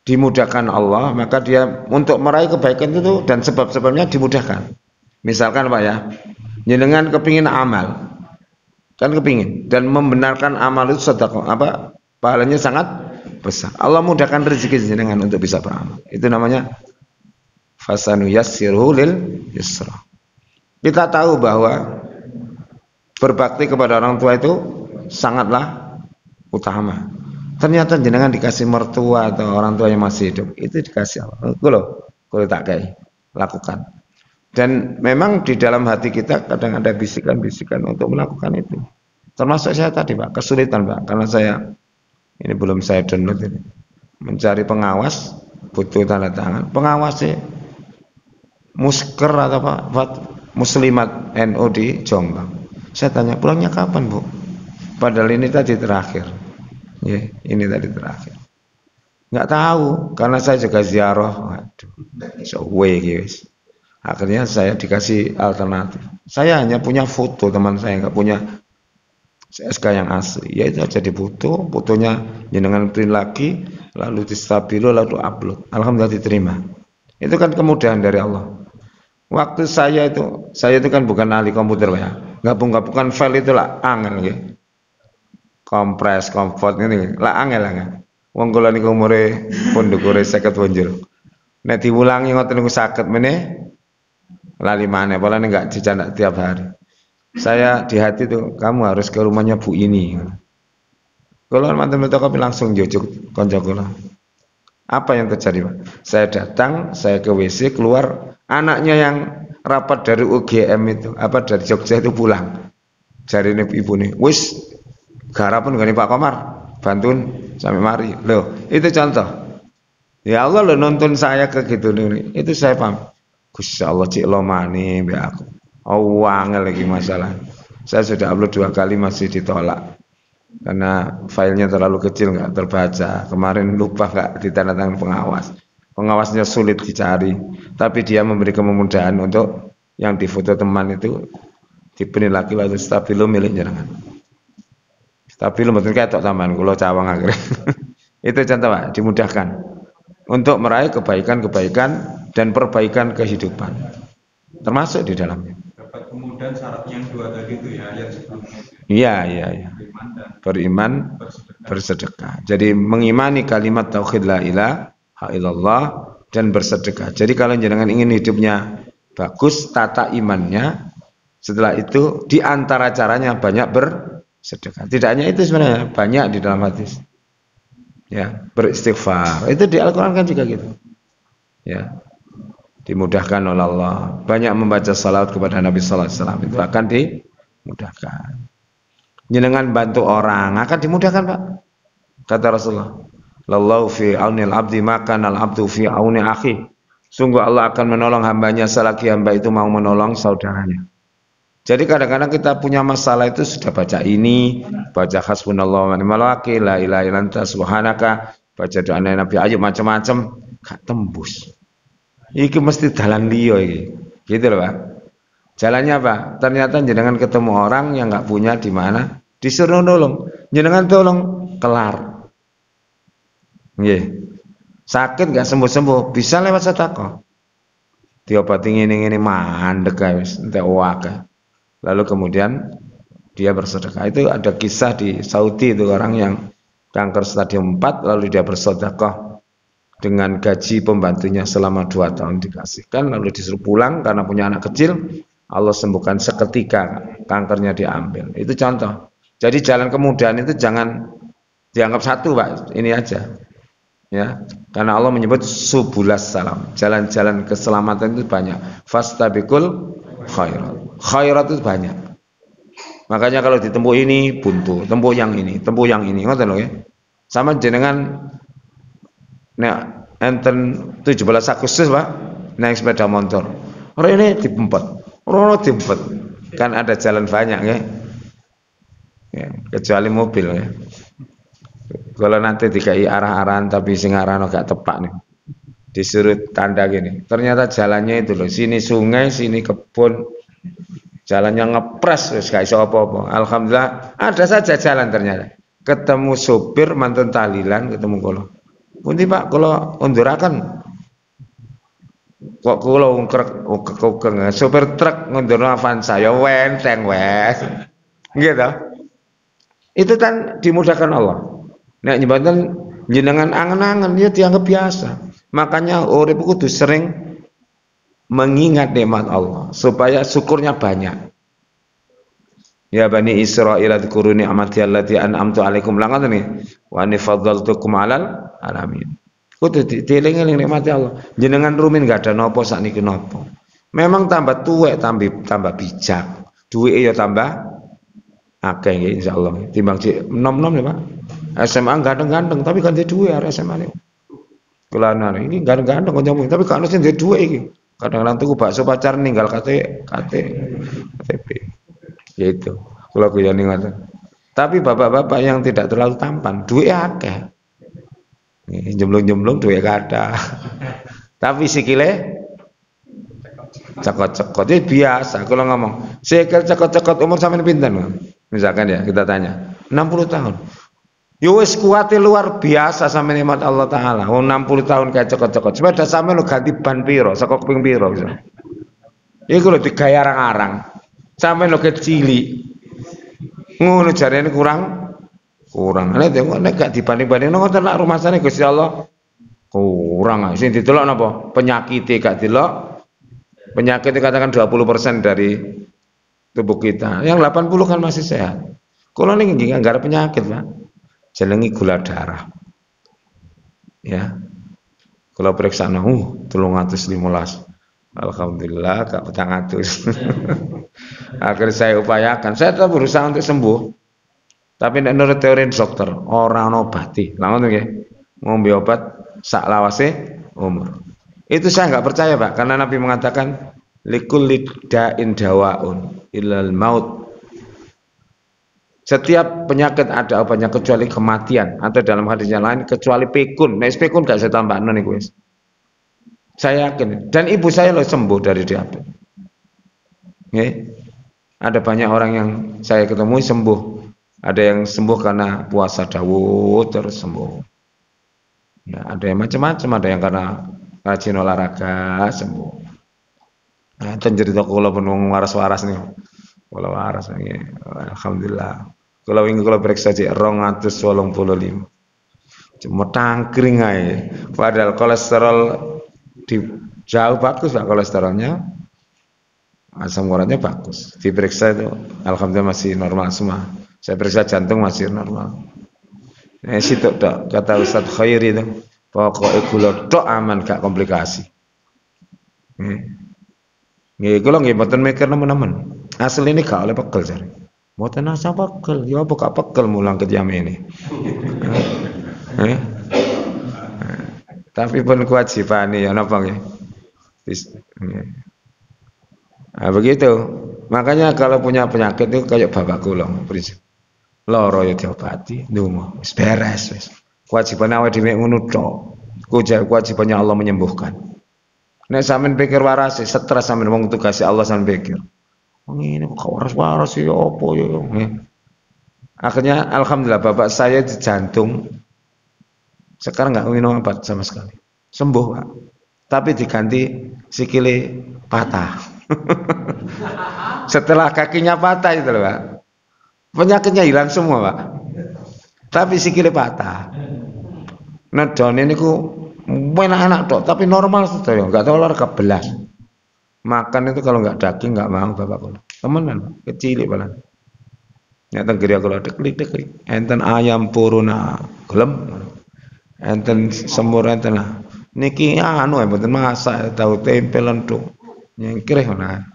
dimudahkan Allah, maka dia untuk meraih kebaikan itu dan sebab-sebabnya dimudahkan. Misalkan Pak ya, jenengan kepingin amal, kan kepingin, dan membenarkan amal itu sedekah, apa pahalanya sangat besar. Allah mudahkan rezeki jenengan untuk bisa beramal. Itu namanya fasanu yassiruhu lil yusra. Kita tahu bahwa berbakti kepada orang tua itu sangatlah utama. Ternyata jenengan dikasih mertua atau orang tua yang masih hidup, itu dikasih Allah. Kalau tak kayak lakukan. Dan memang di dalam hati kita kadang ada bisikan-bisikan untuk melakukan itu. Termasuk saya tadi Pak, kesulitan Pak, karena saya ini belum saya download ini. Mencari pengawas butuh tanda tangan. Pengawasnya musker atau apa? Muslimat NU di Jombang. Saya tanya pulangnya kapan Bu? Padahal ini tadi terakhir. Ya, ini tadi terakhir. Nggak tahu karena saya juga ziarah. Waduh, so way guys. Akhirnya saya dikasih alternatif. Saya hanya punya foto, teman saya nggak punya SK yang asli. Ya itu aja difoto, fotonya jenengan print lagi, lalu distabilo, lalu upload. Alhamdulillah diterima. Itu kan kemudahan dari Allah. Waktu saya itu kan bukan ahli komputer ya. Gabung-gabungkan file itu lah angel ya. Kompres, comfort ini lah angel. Wong kula niku umure pun ndukure 50 wonjol. Nek diulangi ngoten niku saged meneh lali maneh, apalane enggak dicandak tiap hari. Saya di hati tuh, kamu harus ke rumahnya Bu ini. Kalau mantan fotokopi langsung jojuk konco kula. Apa yang terjadi Pak? Saya datang, saya ke WC, keluar, anaknya yang rapat dari UGM itu, apa dari Jogja itu pulang. Jari ini ibu nih, wis garapun gani Pak Komar, bantuin sampai mari. Loh, itu contoh. Ya Allah lo nonton saya ke gitu nih, itu saya paham. Gusti Allah cik lomani be aku. Oh angel lagi masalah. Saya sudah upload 2 kali masih ditolak. Karena filenya terlalu kecil nggak terbaca. Kemarin lupa nggak ditandatangan pengawas. Pengawasnya sulit dicari. Tapi dia memberi kemudahan untuk yang difoto teman itu diberi lagi lalu stabilo milik jenengan. Stabilo betul ketok taman kula cawang akhirnya. Itu contoh Pak, dimudahkan untuk meraih kebaikan-kebaikan dan perbaikan kehidupan. Termasuk di dalamnya. Dapat kemudian syarat yang 2 tadi itu ya, ayat sebelumnya. Iya. Beriman, bersedekah. Jadi mengimani kalimat tauhid la ilaha illallah dan bersedekah. Jadi kalau jenengan ingin hidupnya bagus, tata imannya, setelah itu di antara caranya banyak bersedekah. Tidak hanya itu sebenarnya, banyak di dalam hadis. Ya, beristighfar. Itu di Al-Qur'an kan juga gitu. Ya. Dimudahkan oleh Allah. Banyak membaca salawat kepada Nabi sallallahu alaihi wasallam itu akan dimudahkan. Jenengan bantu orang akan dimudahkan, Pak. Kata Rasulullah, "Lallahu fi aunil abdi maka al abdu fi auni akhi." Sungguh Allah akan menolong hambanya selagi hamba itu mau menolong saudaranya. Jadi kadang-kadang kita punya masalah itu sudah baca ini, baca hasbunallahu wa ni'mal wakil, la ilaha illa anta subhanaka, baca doa Nabi Ayub macam-macam, gak tembus. Iki mesti dalan liya iki. Gitu loh, Pak. Jalannya apa? Ternyata jenengan ketemu orang yang nggak punya di mana, disuruh nolong. Jenengan tolong kelar. Nggih. Sakit nggak sembuh-sembuh, bisa lewat sedekah. Diobati ngene-ngene mandek ae wis entek akeh. Lalu kemudian dia bersedekah. Itu ada kisah di Saudi itu orang yang kanker stadium 4 lalu dia bersedekah dengan gaji pembantunya selama 2 tahun dikasihkan lalu disuruh pulang karena punya anak kecil. Allah sembuhkan seketika kankernya diambil. Itu contoh. Jadi jalan kemudahan itu jangan dianggap satu, Pak. Ini aja. Ya, karena Allah menyebut subulas salam. Jalan-jalan keselamatan itu banyak. Fastabiqul khairat. Khairat itu banyak. Makanya kalau ditempuh ini buntu, tempuh yang ini, tempuh yang ini. Ngoten lho ya. Sama jenengan nek enten 17 Agustus, Pak, naik sepeda motor. Rene dipempet. Rono dipempet. Kan ada jalan banyak ya. Ya, kecuali mobil ya. Kalau nanti dikai arah-arahan tapi sing arahno gak tepak nih. Disuruh tanda gini. Ternyata jalannya itu loh, sini sungai, sini kebun. Jalannya ngepres wis gak iso apa-apa. Alhamdulillah ada saja jalan ternyata. Ketemu sopir mantun tahlilan ketemu kula. Pundi Pak, kula unduraken. Kok kula ungkrek sopir truk ngundurno Avanza ya wenteng wes. Nggih to? Itu kan dimudahkan Allah. Nek nyebatan jenengan angen-angen ya dianggap biasa. Makanya urip kudu sering mengingat nikmat Allah supaya syukurnya banyak. Ya Bani Israil dzkuru ni'mati allati an'amtu 'alaikum langat nih wa ani faddaltukum 'alal alamin. Kudu dieling-eling nikmati Allah. Jenengan rumin gak ada nopo sakniki nopo. Memang tambah tuwek tambah bijak. Duwike ya tambah akeh nggih insyaallah. Timbang cek nom-nom ya Pak. SMA ganteng-ganteng tapi kan dia duwe arek SMA niku. Kulanan ini ganteng-ganteng kok nyambung tapi kan sing dia duwe iki. Kadang-kadang tuku bakso pacar ninggal KTP. Gitu. Kula guyoni ngoten. Tapi bapak-bapak yang tidak terlalu tampan, duwe akeh. Jemblung-jemblung duwe kada. Tapi sikile cekot-cekot itu biasa. Kalau ngomong, sikil cekot-cekot umur sampean pinten? Misalkan ya kita tanya, 60 tahun. Yo wis kuwate luar biasa sampe nikmat Allah taala. 60 tahun kayak cekot-cekot. Sepeda sampe lo ganti ban piro, saka ping piro iso. Iku lho digaya arang-arang. Sampe lo kecili. Ngono jarene kurang. Nek gak dibanding-bandingno ngoten lak rumasane Gusti Allah. Kurang. Sing didelok napa? Penyakite gak delok. Penyakit dikatakan 20% dari tubuh kita. Yang 80 kan masih sehat. Kalau ini enggak ada penyakit, Pak. Jenengi gula darah. Ya. Kalau periksa 315. Alhamdulillah gak 400. Akhirnya saya upayakan. Saya tetap berusaha untuk sembuh. Tapi nek menurut teori dokter, orang obati. Lah ngono nggih. Ngombe obat sak lawase umur. Itu saya nggak percaya Pak, karena Nabi mengatakan likulli da'in dawaun illal maut. Setiap penyakit ada obatnya kecuali kematian, atau dalam hadis yang lain kecuali pikun. Nek pikun gak saya tambahno niku wis. Saya yakin dan ibu saya loh sembuh dari diabetes. Nggih. Ada banyak orang yang saya ketemu sembuh. Ada yang sembuh karena puasa dawuh terus sembuh. Ya, ada yang macam-macam, ada yang karena rajin olahraga sembuh. Nah, itu cerita kula pun waras-waras nih. Kula waras nih. Alhamdulillah. Kula wingi kula periksa cek 285. Cuma tangkring ae. Padahal kolesterol di jauh bagus Pak kolesterolnya. Asam uratnya bagus. Diperiksa itu alhamdulillah masih normal semua. Saya periksa jantung masih normal. Situ tok kata Ustaz Khairi itu. Pokoknya gula tok aman gak komplikasi. Nggih kula nggih mboten mikir nemen-nemen. Asli ini gak oleh pegel jare. Mboten asa pegel, ya apa gak pegel mulang ketiam ini. Tapi pun kewajiban ya napa nggih. Nah, begitu. Makanya kalau punya penyakit itu kayak bapak kula prinsip. Loro ya diobati, ndonga, wis beres wis. Kewajiban awake dhewe ngono tok. Kewajibannya Allah menyembuhkan. Nek sampean pikir waras, stres sampean wong tugas Allah sampean pikir. Wong ini kok waras-waras ya apa ya. Akhirnya alhamdulillah bapak saya di jantung sekarang nggak minum obat sama sekali. Sembuh, Pak. Tapi diganti sikile patah. Setelah kakinya patah itu loh, Pak. Penyakitnya hilang semua, Pak. Tapi sikile patah. Nah, Don ini ku enak-enak dok, tapi normal sudah ya, nggak tahu olahraga belas. Makan itu kalau nggak daging nggak mau bapak kalau temenan kecil balan. Nyata geria kalau deklik, enten ayam puruna gelem, enten semur enten lah. Niki anu ya betul masak tahu tempe lentuk, nyengkir mana.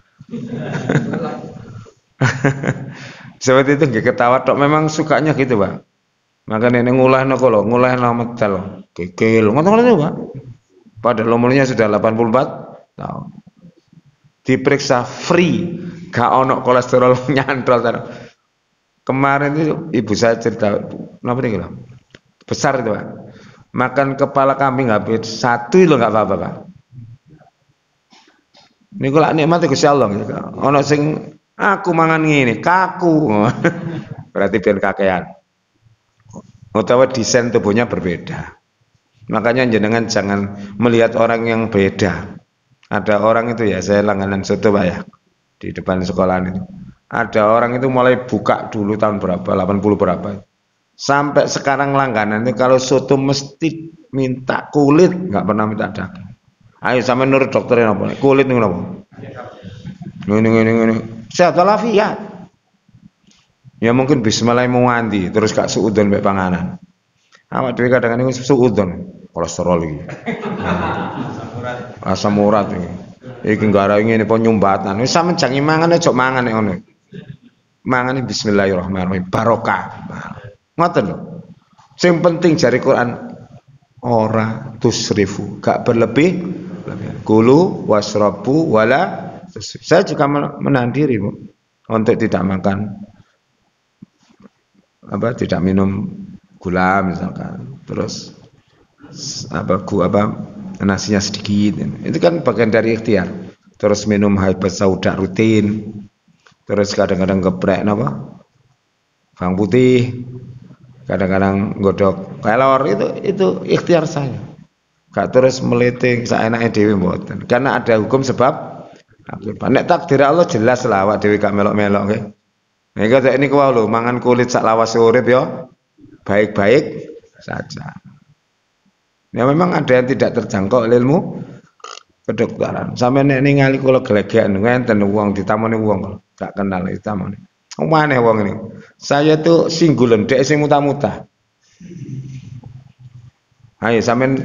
Seperti itu nggak ketawa dok, memang sukanya gitu pak. Maka nenek ngulah kalau ngulah medal, kekil, ngotot itu pak. Padahal umurnya sudah 84 tahun. Diperiksa free, gak ono kolesterol nyantol. Kemarin itu ibu saya cerita, kenapa nih kalau besar itu pak. Makan kepala kambing habis 1 kilo nggak apa-apa pak. Ini kalau nikmat itu Allah. Ono sing aku mangan ini kaku, berarti biar kakean. Utawa desain tubuhnya berbeda. Makanya jenengan jangan melihat orang yang beda. Ada orang itu ya, saya langganan soto pak ya, di depan sekolahan itu. Ada orang itu mulai buka dulu tahun berapa, 80 berapa. Sampai sekarang langganan itu kalau soto mesti minta kulit, nggak pernah minta daging. Ayo sama menurut dokternya apa? Kulit nih apa? Ini. Sehat walafiat. Ya mungkin bismillah mau mandi terus gak suudon mbek panganan. Awak dhewe kadang-kadang suudon, kolesterol iki. Asam urat iki. Iki gara ngene apa nyumbatan. Wis sampeyan jange mangan aja mangan nek ngono. Mangane bismillahirrahmanirrahim barokah. Ngoten lho. Sing penting jari Quran ora tusrifu, gak berlebih. Kulu wasrabu wala tusrif. Saya juga menahan diri, Bu, untuk tidak makan tidak minum gula misalkan, terus nasinya sedikit, itu kan bagian dari ikhtiar. Terus minum habat sauda rutin, terus kadang-kadang geprek bawang putih, kadang-kadang godok kelor, itu ikhtiar saya. Gak terus meliting saenake dhewe mboten, karena ada hukum sebab akibat. Nek takdir Allah jelas lah awak dhewe gak melok-melok nggih. Nek kaya niku wae lho, mangan kulit sak lawas urip ya baik-baik saja. Ya memang ada yang tidak terjangkau ilmu kedokteran. Sampai nek ningali kula gelegean ngenten wong ditamoni wong gak kenal ditamoni. Omane wong ini. Saya tuh singgulen dhek sing muta-muta. Ayo sampean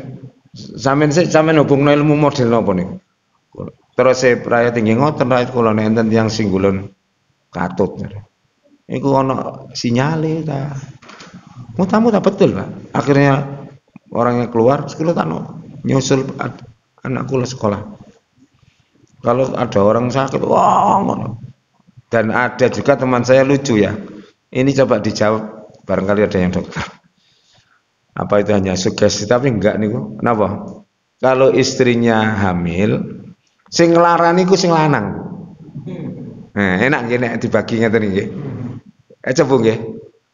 hubungno ilmu model napa niku? Terus saya praya tinggi ngoten rakyat kula enten tiyang singgulen katut. Iku ono sinyale ta. Muta-muta betul, Pak. Akhirnya orangnya keluar, sekolah tak nyusul anak kula sekolah. Kalau ada orang sakit, wah ngono. Dan ada juga teman saya lucu ya. Ini coba dijawab, barangkali ada yang dokter. Apa itu hanya sugesti? Tapi enggak niku. Kenapa? Kalau istrinya hamil, sing nglarani ku sing lanang. Nah, enak nggih nek dibagi ngeten nggih. Coba nggih.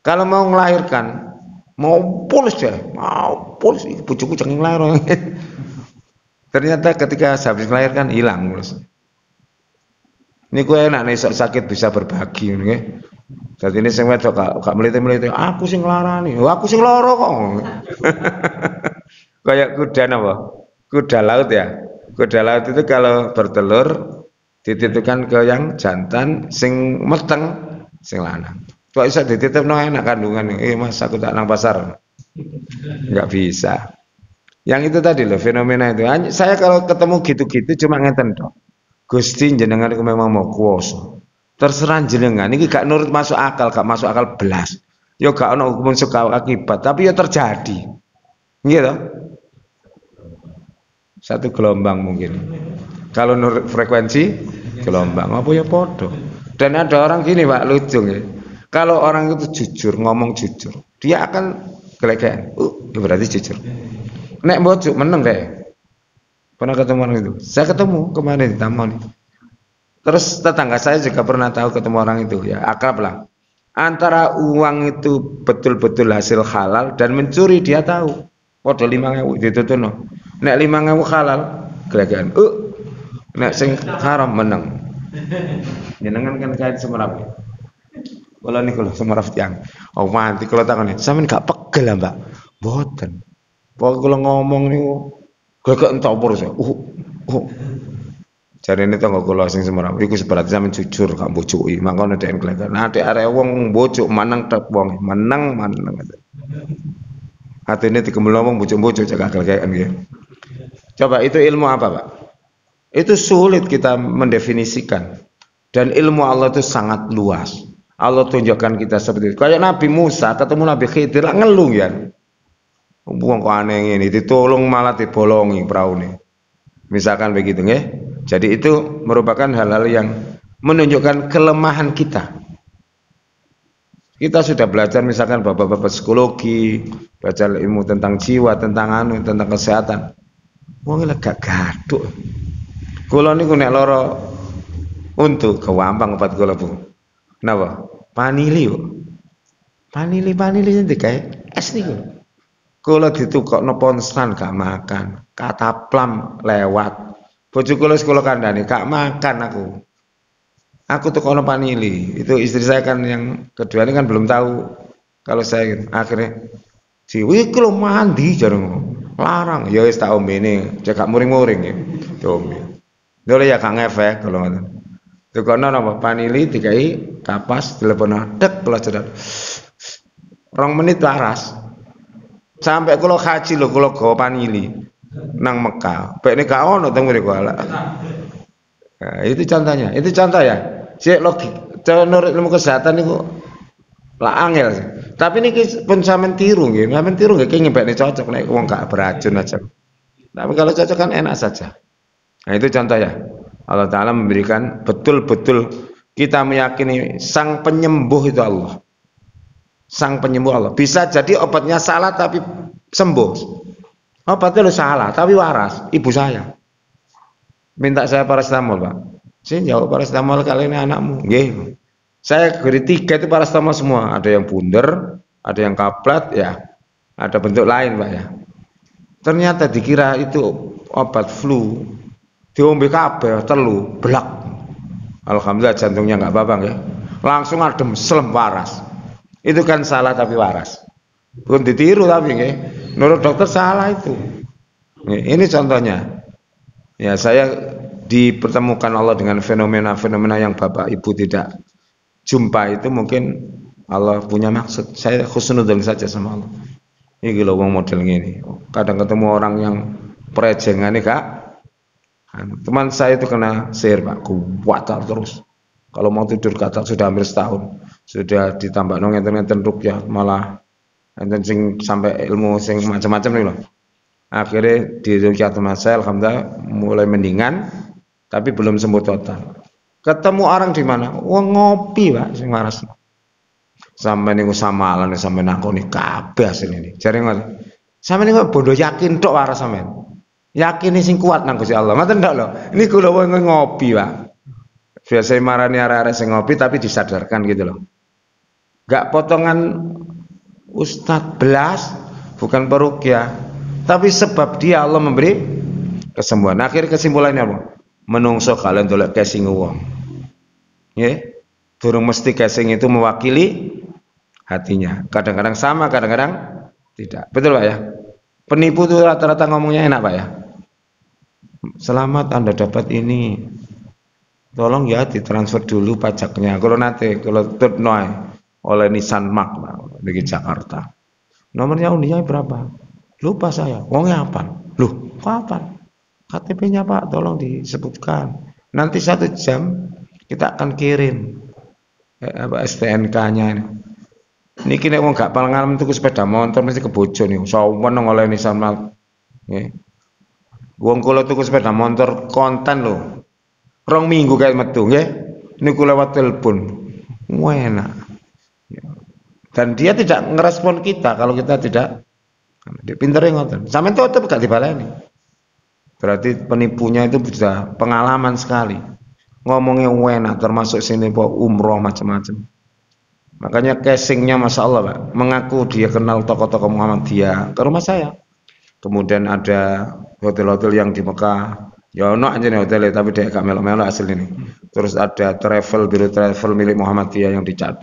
Kalau mau melahirkan, mau pulis bojoku jangan nglair. Ternyata ketika habis melahirkan hilang mulus. Niku enak nek sok sakit bisa berbagi nggih. Dadi ini sing wedok gak meliti-meliti, aku sing nglarani. Aku sing lara kok. Kayak kuda napa? Kuda laut ya. Kuda laut itu kalau bertelur dititipkan ke yang jantan, sing meteng sing lanang. Kok bisa dititipno enak kandungan? Mas aku tak nang pasar. Enggak bisa. Yang itu tadi loh fenomena itu. Saya kalau ketemu gitu-gitu cuma ngeten tok. Gusti jenengan iku memang mau kuwasa. Terserah jenengan iki gak nurut masuk akal, gak masuk akal belas. Ya gak ono hukum sebab akibat, tapi ya terjadi. Nggih toh? Satu gelombang mungkin. Kalau nurut frekuensi gelombang apa ya podo. Dan ada orang gini Pak, lucu ya. Kalau orang itu jujur, ngomong jujur, dia akan gelegean. Berarti jujur. Nek bojuk meneng deh. Pernah ketemu orang itu? Saya ketemu kemarin di Taman. Terus tetangga saya juga pernah tahu ketemu orang itu, ya akrab lah. Antara uang itu betul-betul hasil halal dan mencuri dia tahu. Padha 5.000 ditutuno. Nek 5.000 halal, gelegean. Nek sing haram meneng. Jenengan kan kait semerap. Kula niku lho semerap tiyang. Oh mati kula takoni, sampean gak pegel Mbak? Mboten. Pokoke kula ngomong niku gagak entuk terus. Jarene tangga kula sing semerap iku seberat sampean jujur gak mbojoki. Mangkane dhek gelegean. Nah dhek arek wong mbojok maneng tek wong, meneng. Atine dikemel wong mbojok-mbojok cek gelegean nggih. Coba itu ilmu apa, Pak? Itu sulit kita mendefinisikan. Dan ilmu Allah itu sangat luas. Allah tunjukkan kita seperti itu. Kayak Nabi Musa ketemu Nabi Khidir ngeluh ya. Wong kok aneh ngene, ditolong malah dibolongi praune. Misalkan begitu nggih. Jadi itu merupakan hal-hal yang menunjukkan kelemahan kita. Kita sudah belajar misalkan bapak-bapak psikologi, belajar ilmu tentang jiwa, tentang kesehatan. Wong lega gaduh. Kula niku nek lara untuk kewampang obat kula Bu. Napa? Panili Bu. Panili sing digawe es niku. Kula ditukokno ponstan gak makan, kataplam lewat. Bojo kula sekolah kandhane gak makan aku. Aku tukokno panili. Itu istri saya kan yang kedua ini kan belum tahu kalau saya gitu. Akhirnya wih kalau mandi jarang larang ya wis tak ombene cek muring-muring ya ombe dole ya gak ngefek kalau ngoten tukono napa panili dikai kapas telepono dek kula cedak 2 menit waras sampai kula haji lho kula gawa panili nang Mekah bekne gak ono teng mriku ala. Nah, itu contohnya itu contoh ya sik logik menurut ilmu kesehatan niku lah angel sih. Tapi ini pun sampean tiru nggih. Sampean tiru nggih ki nyebekne cocok nek wong gak beracun aja. Tapi kalau cocok kan enak saja. Nah itu contoh ya. Allah Ta'ala memberikan betul-betul kita meyakini sang penyembuh itu Allah. Sang penyembuh Allah. Bisa jadi obatnya salah tapi sembuh. Obatnya lu salah tapi waras. Ibu saya minta saya paracetamol Pak. Saya jawab paracetamol kali ini anakmu. Nggih. Saya beri 3 itu paracetamol semua. Ada yang bundar, ada yang kaplat, ya, ada bentuk lain, Pak ya. Ternyata dikira itu obat flu, diombe kabeh telu, blak. Alhamdulillah jantungnya nggak apa-apa ya. Langsung adem, selem waras. Itu kan salah tapi waras. Bukan ditiru tapi ya. Menurut dokter salah itu. Ini contohnya. Ya saya dipertemukan Allah dengan fenomena-fenomena yang Bapak Ibu tidak jumpa itu mungkin Allah punya maksud. Saya khusnudzon saja sama Allah. Ini lho wong model ngene. Kadang ketemu orang yang prejengan nih Kak. Teman saya itu kena sihir Pak, kuwatar terus. Kalau mau tidur kata sudah hampir setahun. Sudah ditambah ngenten-ngenten rukyah malah enten sing sampai ilmu sing macam-macam nih loh. Akhirnya di rukyah teman saya alhamdulillah mulai mendingan tapi belum sembuh total. Ketemu orang di mana? Wong ngopi, Pak, sing waras. Sampai niku samalan sampai nakoni kabeh asline. Jare ngoten. Sampe niku bodoh yakin tok waras sampean. Yakin sing kuat nang Gusti Allah. Ngoten ndak lho. Niku lho wong ngopi, Pak. Biasa marani arek-arek sing ngopi tapi disadarkan gitu loh. Gak potongan ustadz belas, bukan peruqyah. Tapi sebab dia Allah memberi kesembuhan. Akhir kesimpulannya apa? Menungso kalian dolek casing wong. Nggih. Durung mesti casing itu mewakili hatinya. Kadang-kadang sama, kadang-kadang tidak. Betul Pak ya? Penipu itu rata-rata ngomongnya enak Pak ya. Selamat Anda dapat ini. Tolong ya ditransfer dulu pajaknya. Kalau nanti kalau tutnoy oleh Nissan Mark Pak, di Jakarta. Nomornya undinya berapa? Lupa saya. Wongnya apa? Loh, apa? KTP-nya Pak, tolong disebutkan. Nanti 1 jam kita akan kirim STNK-nya. Niki nek wong gak pengalaman tuku sepeda motor mesti kebojo niku. Sawen ngoleni sama. Nggih. Wong kula tuku sepeda motor konten lho. 2 minggu kae metu nggih. niku lewat telepon. Enak. Dan dia tidak ngerespon kita kalau kita tidak. Dia pintere ngoten. Sampeyan tetep gak dibaleni. Berarti penipunya itu sudah pengalaman sekali. Ngomongnya enak, termasuk sini umroh macam-macam. Makanya casingnya Masya Allah Pak, mengaku dia kenal tokoh-tokoh Muhammadiyah ke rumah saya. Kemudian ada hotel-hotel yang di Mekah, ya ono aja nih hotel tapi dia gak melok-melok asli ini. Terus ada biro travel milik Muhammadiyah yang dicat.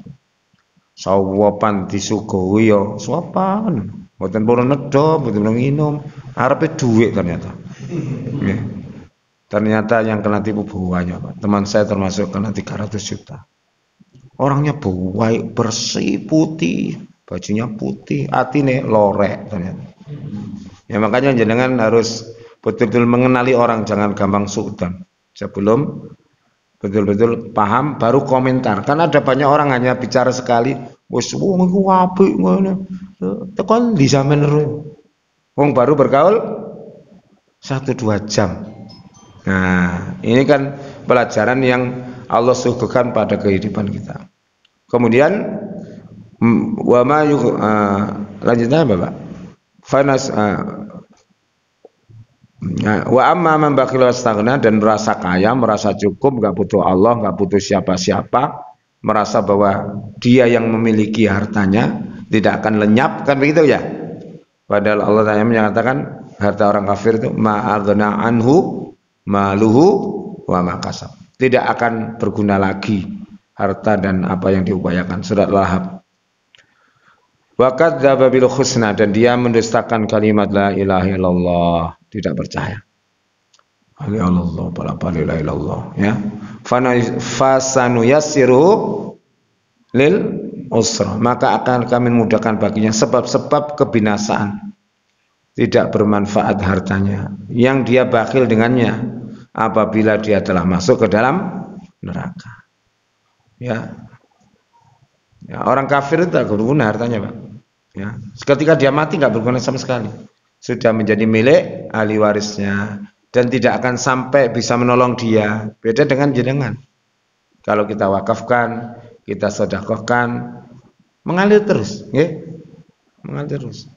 Sawapan disuguhi yo, sopan. Mboten purun nedo, mboten nginum, arepe duit ternyata. Ya. Ternyata yang kena tipu banyak Pak. Teman saya termasuk kena 300 juta. Orangnya baik, bersih, putih, bajunya putih, atine lorek ternyata. Ya makanya jenengan harus betul-betul mengenali orang, jangan gampang suudzon. Sebelum betul-betul paham baru komentar. Karena ada banyak orang hanya bicara sekali, wis wong iku apik ngono. Tekan dijamin terus. Wong baru bergaul 1-2 jam. Nah, ini kan pelajaran yang Allah suguhkan pada kehidupan kita. Kemudian wa ma lanjutnya apa, Pak? Fanas wa amma man bakhila wastaghna, dan merasa kaya, merasa cukup, enggak butuh Allah, enggak butuh siapa-siapa, merasa bahwa dia yang memiliki hartanya, tidak akan lenyap, kan begitu ya? Padahal Allah Ta'ala menyatakan harta orang kafir itu ma'aghna anhu maluhu wa ma kasab. Tidak akan berguna lagi harta dan apa yang diupayakan. Surat Lahab. Wa kadzdzaba bil husna, dan dia mendustakan kalimat la ilaha illallah, tidak percaya. La ilaha illallah, ya. Fasanu yassiru lil usra, maka akan kami mudahkan baginya sebab-sebab kebinasaan. Tidak bermanfaat hartanya yang dia bakhil dengannya apabila dia telah masuk ke dalam neraka. Ya, orang kafir itu tidak berguna hartanya, Pak. Ya, ketika dia mati nggak berguna sama sekali. Sudah menjadi milik ahli warisnya dan tidak akan sampai bisa menolong dia. Beda dengan jenengan. Kalau kita wakafkan, kita sedekahkan, mengalir terus, ya? Mengalir terus.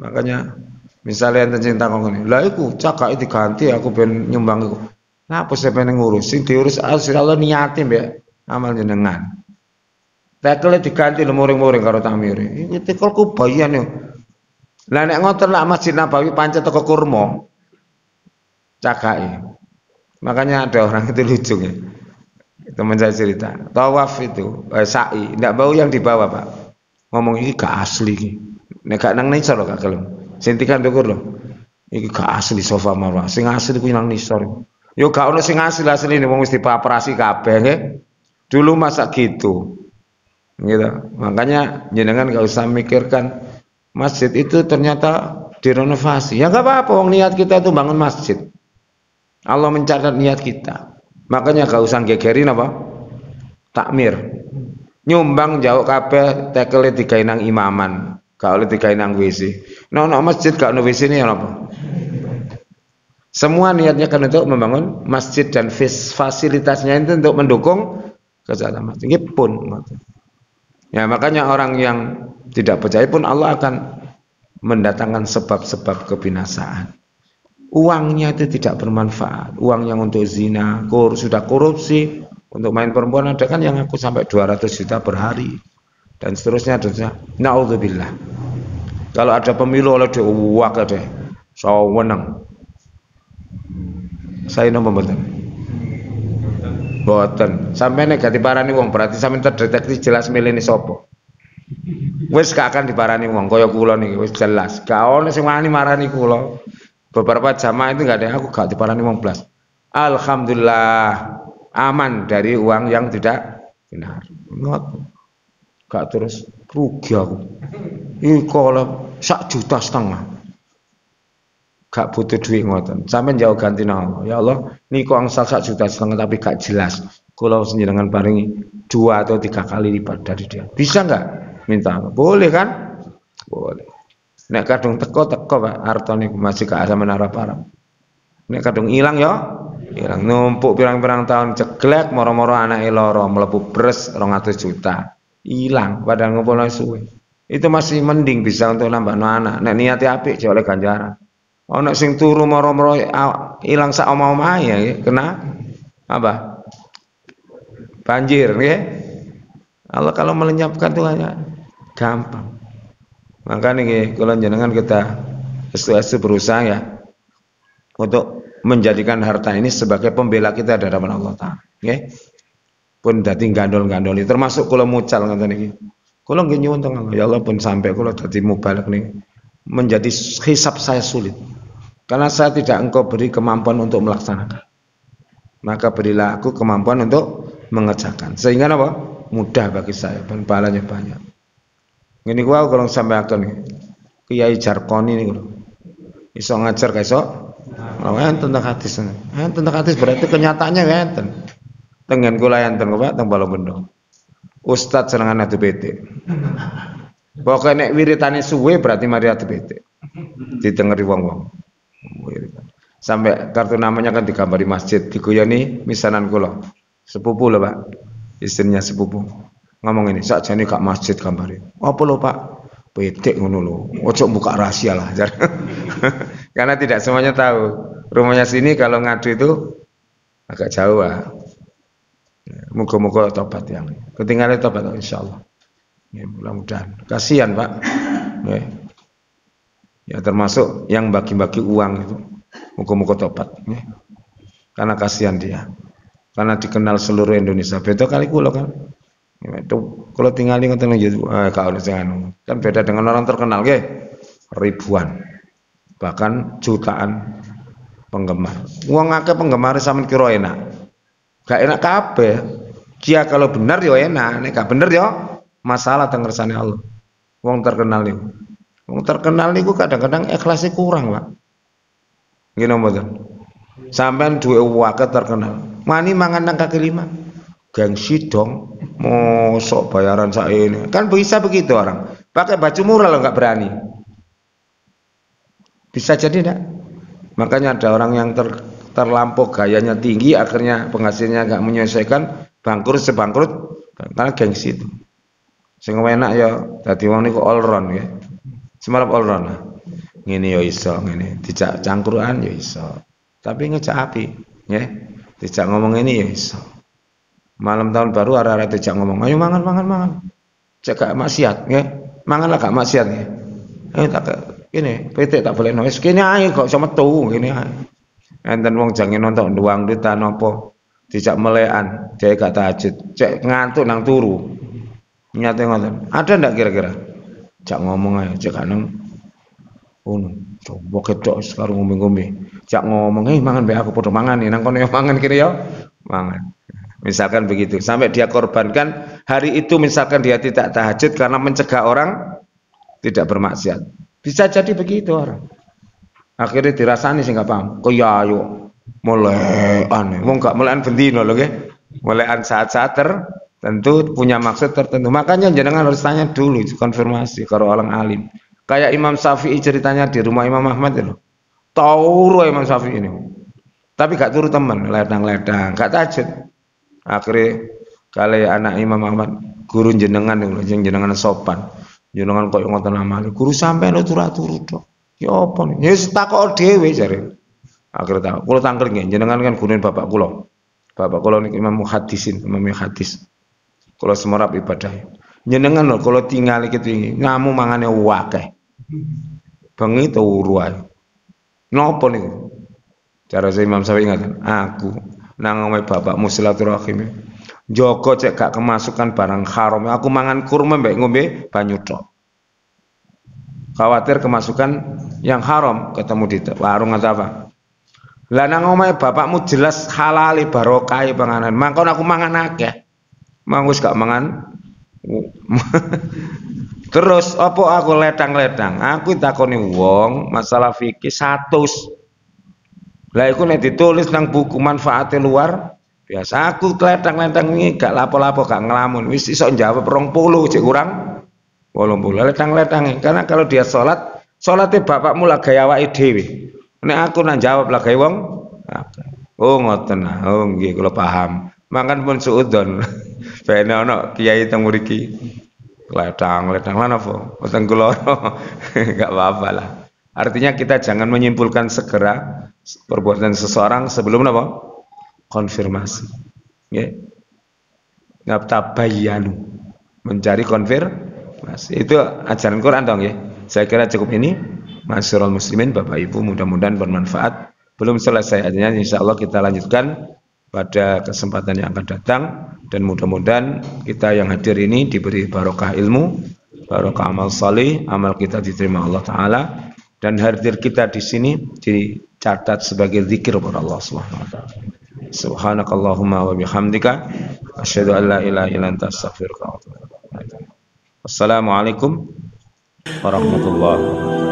Makanya misalnya enten cinta ngene, lah iku cakake diganti aku ben nyumbang iku. Nah, apa saya pengen ngurus? Sing diurus Allah niatin mbek amal jenengan. Tekele diganti lho muring-muring karo takmire. Iki tekelku bayan yo. Lah nek ngoten lak Masjid Nabawi pancet teko kurma. Cakake. Makanya ada orang itu lucu ya. Teman saya cerita, tawaf itu sa'i, ndak bau yang dibawa, Pak. Ngomong ini gak asli iki. Nek gak nang nisor gak gelem. Sentikan ndukur lho. Iki gak asli sofa marwah. Sing asli kuwi nang nisor. Yo gak ono sing asli wong wis dipaprasi kabeh nggih. Dulu masa gitu. Gitu. Makanya jenengan gak usah mikirkan masjid itu ternyata direnovasi. Ya enggak apa-apa, wong niat kita itu bangun masjid. Allah mencatat niat kita. Makanya gak usah gegerin apa? Takmir. Nyumbang jauh kabeh tekele digawe nang imaman, gak oleh digawe nang WC. Nek masjid gak ono WC ini apa? Semua niatnya kan untuk membangun masjid dan fasilitasnya itu untuk mendukung kesalahan masjid. Ini pun. Ya makanya orang yang tidak percaya pun Allah akan mendatangkan sebab-sebab kebinasaan. Uangnya itu tidak bermanfaat. Uang yang untuk zina, sudah korupsi, untuk main perempuan ada kan yang aku sampai 200 juta per hari dan seterusnya. Naudzubillah. Kalau ada pemilu oleh diwak deh, saweneng. Saya nomor boten. Sampai negatif parani wong berarti sampai terdeteksi jelas milih ini sopo. Wis gak akan diparani wong kaya kula niki wis jelas. Gak ono sing wani marani kula. Beberapa jamaah itu enggak ada, aku gak diparani wong blas. Alhamdulillah aman dari uang yang tidak benar. Gak terus rugi aku. Iki kalau 1,5 juta. Gak butuh duit ngoten. Sampeyan jauh ganti nang Allah. Ya Allah, niku angsal 1,5 juta tapi gak jelas. Kula jenengan paringi 2 atau 3 kali lipat dari dia. Bisa enggak? Minta. Boleh kan? Boleh. Nek kadung teko Pak, artone masih gak ada menara parang. Nek kadung ilang ya, Ilang numpuk pirang-pirang tahun ceglek moro-moro anake lara mlebu bres 200 juta. Hilang padahal ngumpulno suwe. Itu masih mending bisa untuk nambahno anak. Nek niate apik jek oleh ganjaran. Ana sing turu moro-moro ilang sak omah-omah ya kena apa? Banjir nggih. Allah kalau melenyapkan itu hanya gampang. Makanya nggih kula jenengan kita estu-estu berusaha ya untuk menjadikan harta ini sebagai pembela kita di hadapan Allah Ta'ala. Nggih. Pun dadi gandol-gandoli termasuk kula mucal ngoten iki. Kula nggih nyuwun teng Allah, ya Allah pun sampai kula dadi mubalek nih menjadi hisab saya sulit. Karena saya tidak engkau beri kemampuan untuk melaksanakan. Maka berilah aku kemampuan untuk mengerjakan. Sehingga apa? Mudah bagi saya dan pahalanya banyak. Ngene kuwi kalau sampai akan Kiai Jarkoni niku lho. Iso ngajar ka iso. Enten tentang hadis. Tentang hadis berarti kenyataannya enten. Tengen kula enten kok teng Balongbendo. Ustaz senengane adu betik. Pokoke nek wiritane suwe berarti mari adu betik. Ditengeri wong-wong. Sampai kartu namanya kan digambari masjid, diguyoni misanan kula. Sepupu lho, Pak. Istrinya sepupu. Ngomong ini, sakjane gak masjid gambari. Apa lho, Pak? Betik ngono lho. Ojo buka rahasia lah. Karena tidak semuanya tahu. Rumahnya sini kalau ngadu itu agak jauh, Pak. Moga-moga tobat yang ketinggalan tobat insyaallah. Ya, mudah-mudahan. Kasihan, Pak. Ya termasuk yang bagi-bagi uang itu. Moga-moga tobat, ya. Karena kasihan dia. Karena dikenal seluruh Indonesia. Beda kali kula kan. Ya, itu kalau tinggali ngoten kalau kan beda dengan orang terkenal, nggih. Ribuan. Bahkan jutaan penggemar. Wong akeh penggemar sampean kira enak. Gak enak kabeh. Dia kalau benar ya enak, nek gak bener ya masalah teng ngersane Allah. Wong terkenal niku. Wong terkenal niku kadang-kadang ikhlasnya kurang, Pak. Nggih mboten. Sampean duwe akeh terkenal. Mani mangan nang kaki lima. Gengsi dong. Mosok bayaran sak ini. Kan bisa begitu orang. Pakai baju murah lo enggak berani. Bisa jadi enggak? Makanya ada orang yang terlampau gayanya tinggi, akhirnya penghasilnya nggak menyesuaikan, bangkrut sebangkrut karena gengsi itu. Sing enak ya, dadi wong niku all round ya. Semarap all round. Ngene ya iso, ngene dijak cangkruan ya iso. Tapi ngejak api, ya. Dijak ngomong ini ya iso. Malam tahun baru arek-arek dijak ngomong, ayo mangan. Cek gak maksiat, ya. Mangan lah gak maksiat ya. Tak ini, PT tak boleh wis kene ae kok iso metu, kene ae. Enten wong jange nonton doang duta napa dijak melekan dia gak tahajud cek ngantuk nang turu nyate ngoten ada ndak kira-kira jak ngomong ae cek kaneng coba ketok sekarang ngombe-ngombe jak ngomong mangan bae aku padha mangan nang kono ya mangan kene ya mangan misalkan begitu sampai dia korbankan hari itu misalkan dia tidak tahajud karena mencegah orang tidak bermaksiat bisa jadi begitu orang. Akhirnya dirasani sih nggak paham. Kok ya ayo mulean, wong gak mulean bendino loh, ke? Mulean saat-saat tertentu punya maksud tertentu. Makanya jenengan harus tanya dulu, konfirmasi kalau orang alim. Kayak Imam Syafi'i ceritanya di rumah Imam Ahmad itu, tahu Imam Syafi'i ini. Tapi gak turu teman, ledang-ledang, gak tahajud. Akhirnya kali anak Imam Ahmad guru jenengan yang jenengan sopan, jenengan kok ngoten amal. Guru sampai lo turu-turu dok. Ya apa nih? Ya takok dhewe jare. Akhire tak kula tangkel nggih jenengan kan gunen bapak kula. Bapak kula niki Imam Muhaddisin, Imam hadis. Kula semerap ibadah. Jenengan lho kula tinggal iki wingi ngamu mangane akeh. Bengi turu ae. Napa niku? Cara Imam Syafi'i ngaten, aku nang omahe bapakmu silaturahim. Joko cek gak kemasukan barang haram. Aku mangan kurma mbek ngombe banyu tok. Khawatir kemasukan yang haram ketemu di warung atau apa. Lah nang omahe bapakmu jelas halal barokah panganan. Mangkon aku mangan akeh. Wis gak mangan. Terus apa aku ledang-ledang? Aku takoni wong masalah fikih 100. Lah iku nek ditulis nang buku manfaatnya luar biasa aku ledang-ledang iki gak lapo-lapo gak ngelamun. Wis iso njawab 20 cek kurang. 80 ledang-ledang karena kalau dia sholatnya bapakmu lah gaya awake dhewe. Nek aku nang jawab lah gaya wong Oh ngoten. Oh nggih kula paham. Mangkan pun suudon. Bene ana kiai teng mriki. Ledang lan apa? Mboten kula. Enggak apa-apa lah. Artinya kita jangan menyimpulkan segera perbuatan seseorang sebelum apa? Konfirmasi. Nggih. Tabayyanu. Mencari konfirmasi. Itu ajaran Quran dong ya. Saya kira cukup ini. Masyarul muslimin, Bapak Ibu, mudah-mudahan bermanfaat. Belum selesai artinya, insyaallah kita lanjutkan pada kesempatan yang akan datang, dan mudah-mudahan kita yang hadir ini diberi barokah ilmu, barokah amal salih, amal kita diterima Allah Ta'ala, dan hadir kita di sini dicatat sebagai zikir kepada Allah Subhanahu wa taala. Subhanakallahumma wa bihamdika asyhadu an la ilaha illa anta astaghfiruka wa atubu ilaik. Assalamualaikum warahmatullahi wabarakatuh.